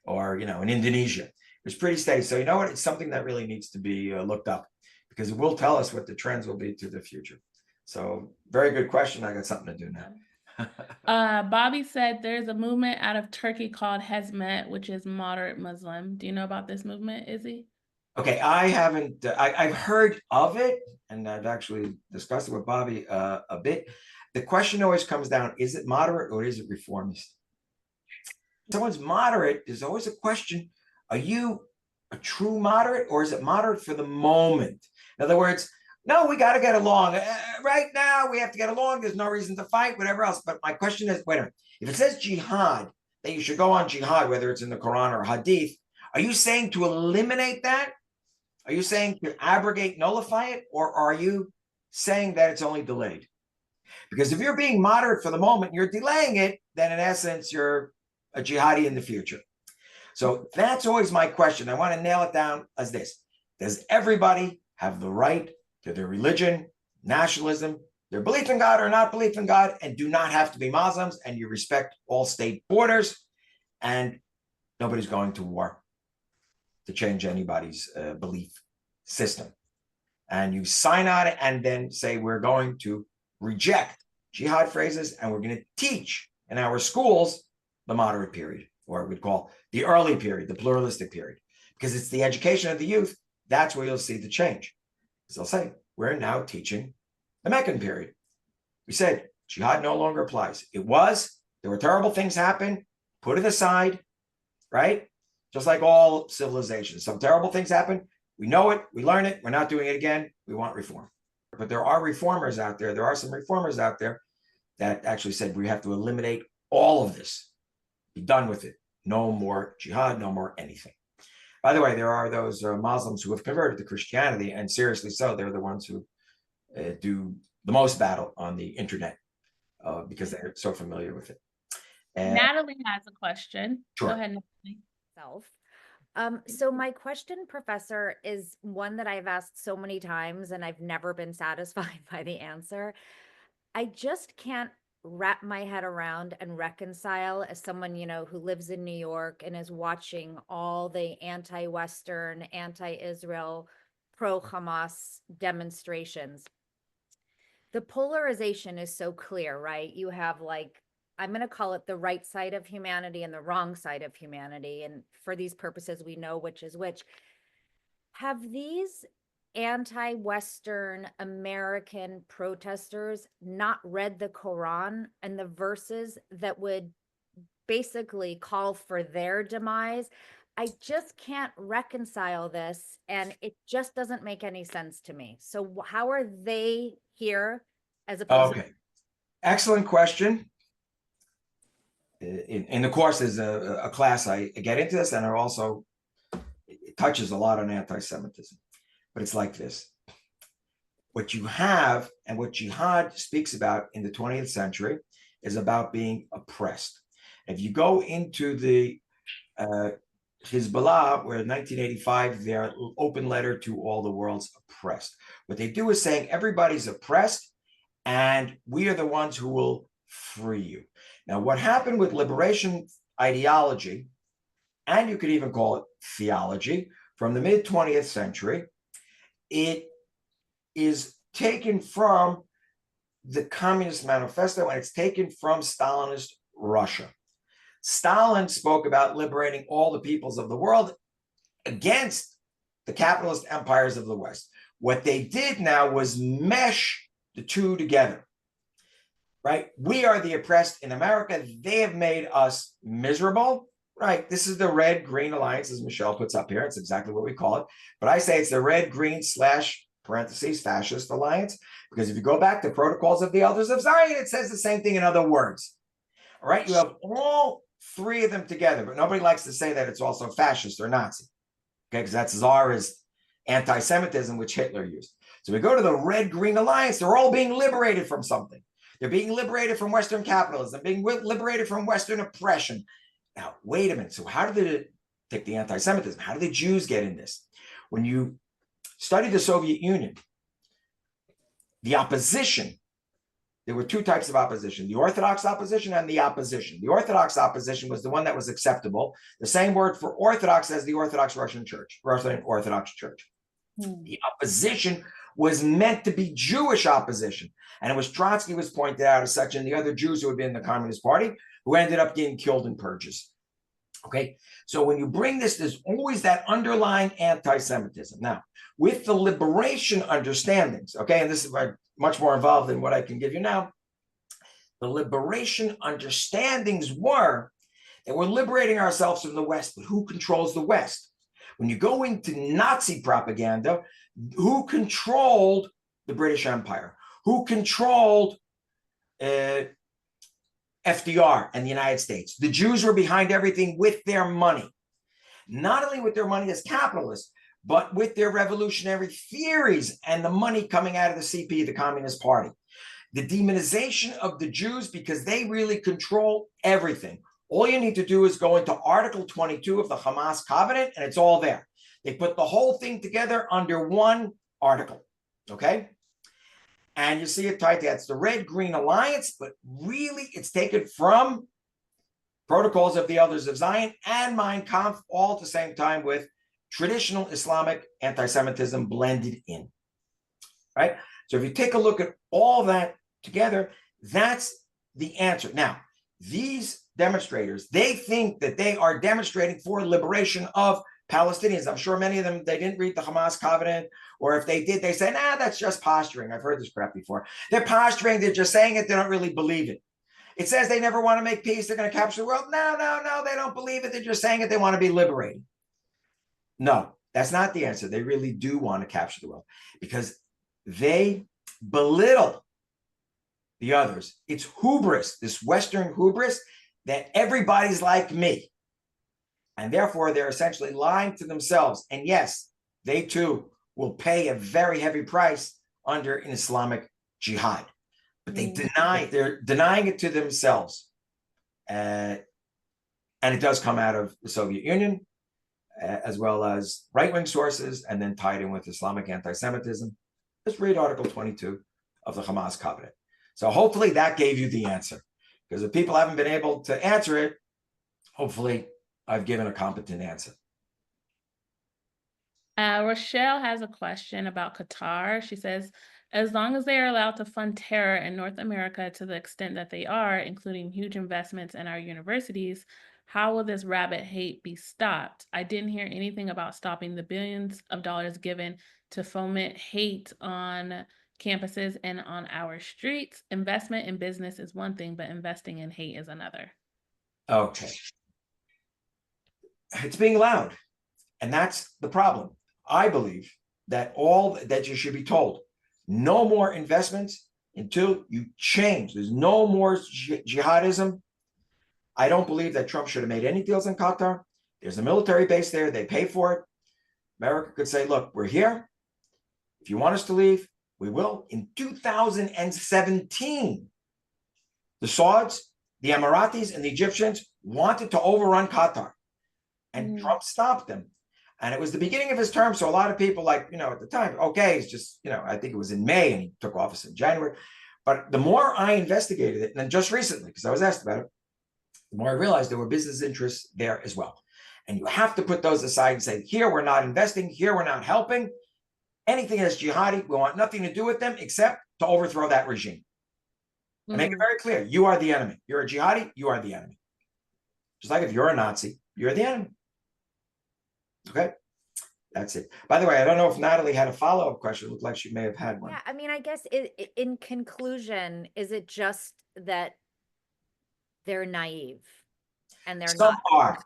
or, in Indonesia. It was pretty steady. So you know what? It's something that really needs to be looked up, because it will tell us what the trends will be to the future. So very good question. I got something to do now. Bobby said there's a movement out of Turkey called Hizmet, which is moderate Muslim. Do you know about this movement, Izzy? Okay, I haven't. I've heard of it, and I've actually discussed it with Bobby a bit. The question always comes down: is it moderate or is it reformist? someone's moderate, there's always a question, are you a true moderate, or is it moderate for the moment? In other words, no, we got to get along. Right now, we have to get along. There's no reason to fight, whatever else. But my question is, wait a minute, if it says jihad, that you should go on jihad, whether it's in the Quran or Hadith, are you saying to eliminate that? Are you saying to abrogate, nullify it? Or are you saying that it's only delayed? Because if you're being moderate for the moment, you're delaying it, then in essence, you're a jihadi in the future. So that's always my question. I want to nail it down as this. Does everybody have the right to their religion, nationalism, their belief in God or not belief in God, and do not have to be Muslims, and you respect all state borders, and nobody's going to war to change anybody's belief system. And you sign on it and then say, we're going to reject jihad phrases, and we're going to teach in our schools the moderate period, or we'd call the early period, the pluralistic period, because it's the education of the youth. That's where you'll see the change. So they'll say, we're now teaching the Meccan period. We said jihad no longer applies. It was, there were terrible things happen, put it aside, right? Just like all civilizations. Some terrible things happen. We know it, we learn it, we're not doing it again. We want reform. But there are reformers out there. There are some reformers out there that actually said we have to eliminate all of this. Be done with it. No more jihad, no more anything. By the way, there are those Muslims who have converted to Christianity, and seriously so, they're the ones who do the most battle on the internet because they're so familiar with it. And Natalie has a question. Sure. Go ahead, Natalie. So my question, Professor, is one that I've asked so many times and I've never been satisfied by the answer. I just can't wrap my head around and reconcile, as someone, who lives in New York and is watching all the anti-Western, anti-Israel, pro-Hamas demonstrations. The polarization is so clear, right? You have, like, I'm going to call it the right side of humanity and the wrong side of humanity. And for these purposes, we know which is which. Have these anti-Western American protesters not read the Quran and the verses that would basically call for their demise? I just can't reconcile this, and it just doesn't make any sense to me. So how are they here as opposed to— Okay, excellent question. In the course, there's a class I get into this, and it touches a lot on anti-Semitism. But it's like this. What you have and what jihad speaks about in the 20th century is about being oppressed. If you go into the Hezbollah, where in 1985, their open letter to all the world's oppressed. What they do is saying everybody's oppressed, and we are the ones who will free you. Now, what happened with liberation ideology, and you could even call it theology, from the mid-20th century, it is taken from the Communist Manifesto, and it's taken from Stalinist Russia. Stalin spoke about liberating all the peoples of the world against the capitalist empires of the West. What they did now was mesh the two together. Right? We are the oppressed in America. They have made us miserable. Right? This is the red-green alliance, as Michelle puts up here. It's exactly what we call it. But I say it's the red-green / parentheses fascist alliance, because if you go back to Protocols of the Elders of Zion, it says the same thing in other words. All right? You have all three of them together, but nobody likes to say that it's also fascist or Nazi. Okay? Because that's Tsarist anti-Semitism, which Hitler used. So we go to the red-green alliance. They're all being liberated from something. They're being liberated from Western capitalism, being liberated from Western oppression. Now, wait a minute. So how did it take the anti-Semitism? How did the Jews get in this? When you study the Soviet Union, the opposition, there were two types of opposition, the Orthodox opposition and the opposition. The Orthodox opposition was the one that was acceptable. The same word for Orthodox as the Orthodox Russian Church, Russian Orthodox Church. The opposition was meant to be Jewish opposition. And it was Trotsky was pointed out as such, and the other Jews who had been in the Communist Party, who ended up getting killed in purges. Okay, so when you bring this, there's always that underlying anti-Semitism. Now, with the liberation understandings, okay, and this is much more involved than what I can give you now, the liberation understandings were that we're liberating ourselves from the West. But who controls the West? When you go into Nazi propaganda, who controlled the British Empire? Who controlled FDR and the United States? The Jews were behind everything with their money. Not only with their money as capitalists, but with their revolutionary theories and the money coming out of the CP, the Communist Party. The demonization of the Jews, because they really control everything. All you need to do is go into Article 22 of the Hamas Covenant, and it's all there. They put the whole thing together under one article, okay? And you see it tied to that's the Red-Green Alliance, but really it's taken from Protocols of the Elders of Zion and Mein Kampf all at the same time with traditional Islamic anti-Semitism blended in, right? So if you take a look at all that together, that's the answer. Now, these demonstrators, they think that they are demonstrating for liberation of Palestinians. I'm sure many of them, they didn't read the Hamas Covenant, or if they did, they say, nah, that's just posturing. I've heard this crap before. They're posturing, they're just saying it, they don't really believe it. It says they never want to make peace, they're going to capture the world. No, they don't believe it. They're just saying it, they want to be liberated. No, that's not the answer. They really do want to capture the world because they belittle the others. It's hubris, this Western hubris, that everybody's like me. And therefore, they're essentially lying to themselves. And yes, they too will pay a very heavy price under an Islamic jihad. But they're denying it to themselves. And it does come out of the Soviet Union, as well as right-wing sources, and then tied in with Islamic anti-Semitism. Just read Article 22 of the Hamas Covenant. So hopefully that gave you the answer. Because if people haven't been able to answer it, hopefully I've given a competent answer. Rochelle has a question about Qatar. She says, as long as they are allowed to fund terror in North America to the extent that they are, including huge investments in our universities, how will this rabid hate be stopped? I didn't hear anything about stopping the billions of dollars given to foment hate on campuses and on our streets. Investment in business is one thing, but investing in hate is another. Okay. It's being loud. And that's the problem. I believe that all that you should be told, no more investments until you change. There's no more jihadism. I don't believe that Trump should have made any deals in Qatar. There's a military base there. They pay for it. America could say, look, we're here. If you want us to leave, we will. In 2017, the Sauds, the Emiratis, and the Egyptians wanted to overrun Qatar. And Trump stopped them. And it was the beginning of his term. So a lot of people at the time, okay, it's just, I think it was in May and he took office in January. But the more I investigated it, and then just recently, because I was asked about it, the more I realized there were business interests there as well. And you have to put those aside and say, here, we're not investing. Here, we're not helping. Anything that's jihadi, we want nothing to do with them except to overthrow that regime. And make it very clear, you are the enemy. You're a jihadi, you are the enemy. Just like if you're a Nazi, you're the enemy. Okay, that's it. By the way, I don't know if Natalie had a follow-up question. It looked like she may have had one. Yeah, I mean, I guess in conclusion, is it just that they're naive and they're Some not? are.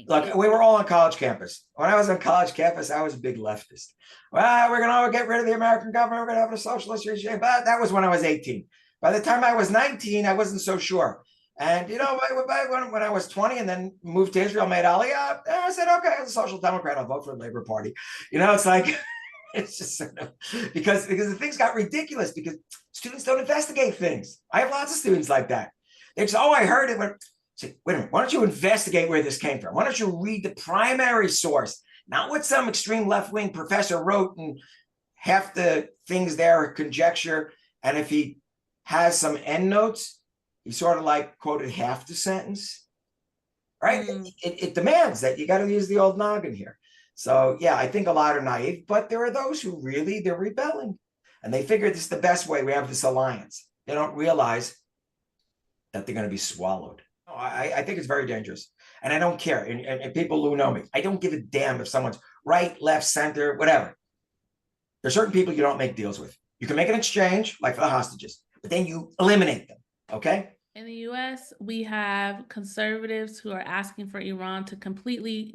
Look, we were all on college campus. When I was on college campus, I was a big leftist. Well, we're going to get rid of the American government. We're going to have a socialist regime. But that was when I was 18. By the time I was 19, I wasn't so sure. And, when I was 20 and then moved to Israel, made Aliyah, I said, okay, as a social democrat, I'll vote for the Labor Party. It's like, it's just because the things got ridiculous because students don't investigate things. I have lots of students like that. They say, oh, I heard it. Say, wait a minute, why don't you investigate where this came from? Why don't you read the primary source, not what some extreme left-wing professor wrote and half the things there are conjecture. And if he has some endnotes, he sort of quoted half the sentence, right? It demands that you got to use the old noggin here. So yeah, I think a lot are naive, but there are those who really, they're rebelling and they figure this is the best way. We have this alliance. They don't realize that they're going to be swallowed. I think it's very dangerous and I don't care. And people who know me, I don't give a damn if someone's right, left, center, whatever. There's certain people you don't make deals with. You can make an exchange like for the hostages, but then you eliminate them. Okay. In the US, we have conservatives who are asking for Iran to completely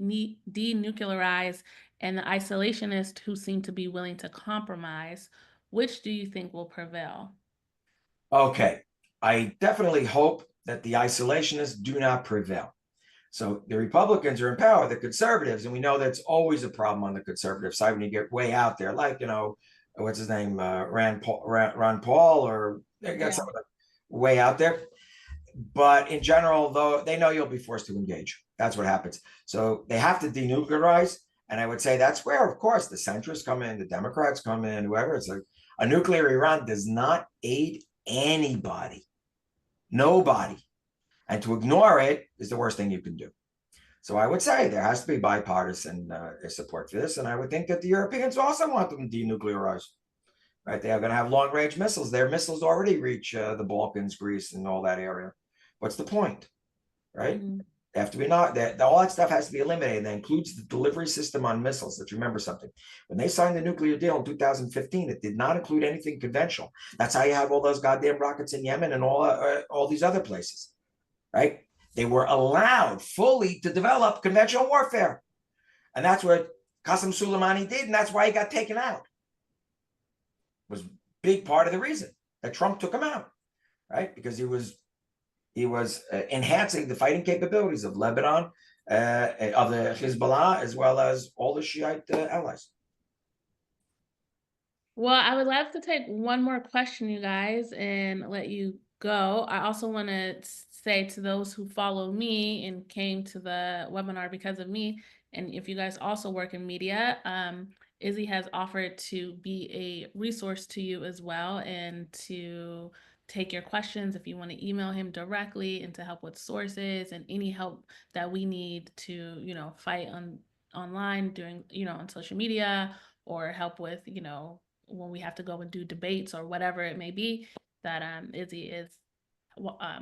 denuclearize and the isolationists who seem to be willing to compromise. Which do you think will prevail? Okay, I definitely hope that the isolationists do not prevail. So the Republicans are in power, the conservatives, and we know that's always a problem on the conservative side when you get way out there, like, what's his name, Ron Paul, or they got Yeah. some of the way out there. But in general, though, they know you'll be forced to engage. That's what happens. So they have to denuclearize. And I would say that's where, of course, the centrists come in, the Democrats come in, whoever. It's like a nuclear Iran does not aid anybody, nobody. And to ignore it is the worst thing you can do. So I would say there has to be bipartisan support for this. And I would think that the Europeans also want them denuclearized. Right? They are going to have long-range missiles. Their missiles already reach the Balkans, Greece, and all that area. What's the point? Right? Mhm. They have to be not that all that stuff has to be eliminated. That includes the delivery system on missiles. Let's remember something. When they signed the nuclear deal in 2015, it did not include anything conventional. That's how you have all those goddamn rockets in Yemen and all these other places. Right? They were allowed fully to develop conventional warfare. And that's what Qasem Soleimani did, and that's why he got taken out. It was a big part of the reason that Trump took him out, right? Because he was enhancing the fighting capabilities of Lebanon, of the Hezbollah, as well as all the Shiite allies. Well, I would love to take one more question, you guys, and let you go. I also want to say to those who follow me and came to the webinar because of me, and if you guys also work in media, Izzy has offered to be a resource to you as well and to take your questions if you want to email him directly and to help with sources and any help that we need to, fight online during, on social media or help with, when we have to go and do debates or whatever it may be, that Izzy is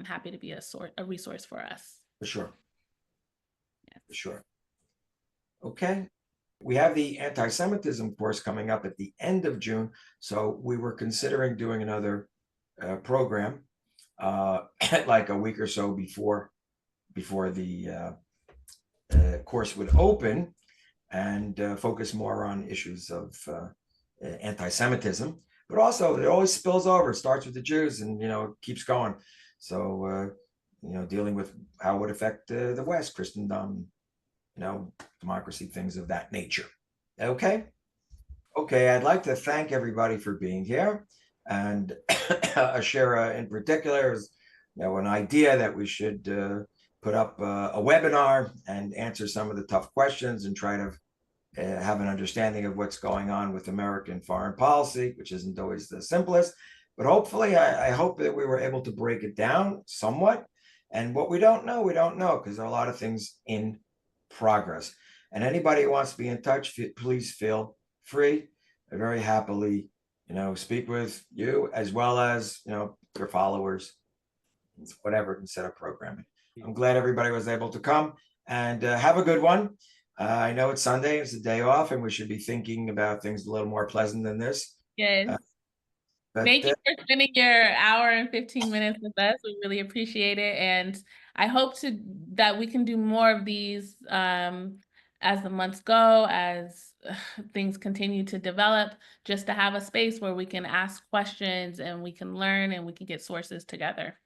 happy to be a resource for us. For sure. Yes. For sure. Okay. We have the anti-Semitism course coming up at the end of June. So we were considering doing another program like a week or so before the course would open and focus more on issues of anti-Semitism, but also it always spills over. It starts with the Jews and, keeps going. So, dealing with how it would affect the West, Christendom, democracy, things of that nature. Okay. I'd like to thank everybody for being here. And Ashera in particular is, an idea that we should put up a webinar and answer some of the tough questions and try to have an understanding of what's going on with American foreign policy, which isn't always the simplest. But hopefully, I hope that we were able to break it down somewhat. And what we don't know, because there are a lot of things in progress. And anybody who wants to be in touch, please feel free. I very happily, speak with you as well as, your followers, whatever, and set up programming. I'm glad everybody was able to come and have a good one. I know it's Sunday, it's a day off, and we should be thinking about things a little more pleasant than this. Yes. Thank you for spending your hour and 15 minutes with us. We really appreciate it. And I hope that we can do more of these as the months go, as things continue to develop, just to have a space where we can ask questions and we can learn and we can get sources together.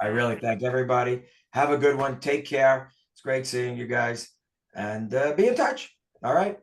I really thank everybody. Have a good one. Take care. It's great seeing you guys. And be in touch. All right.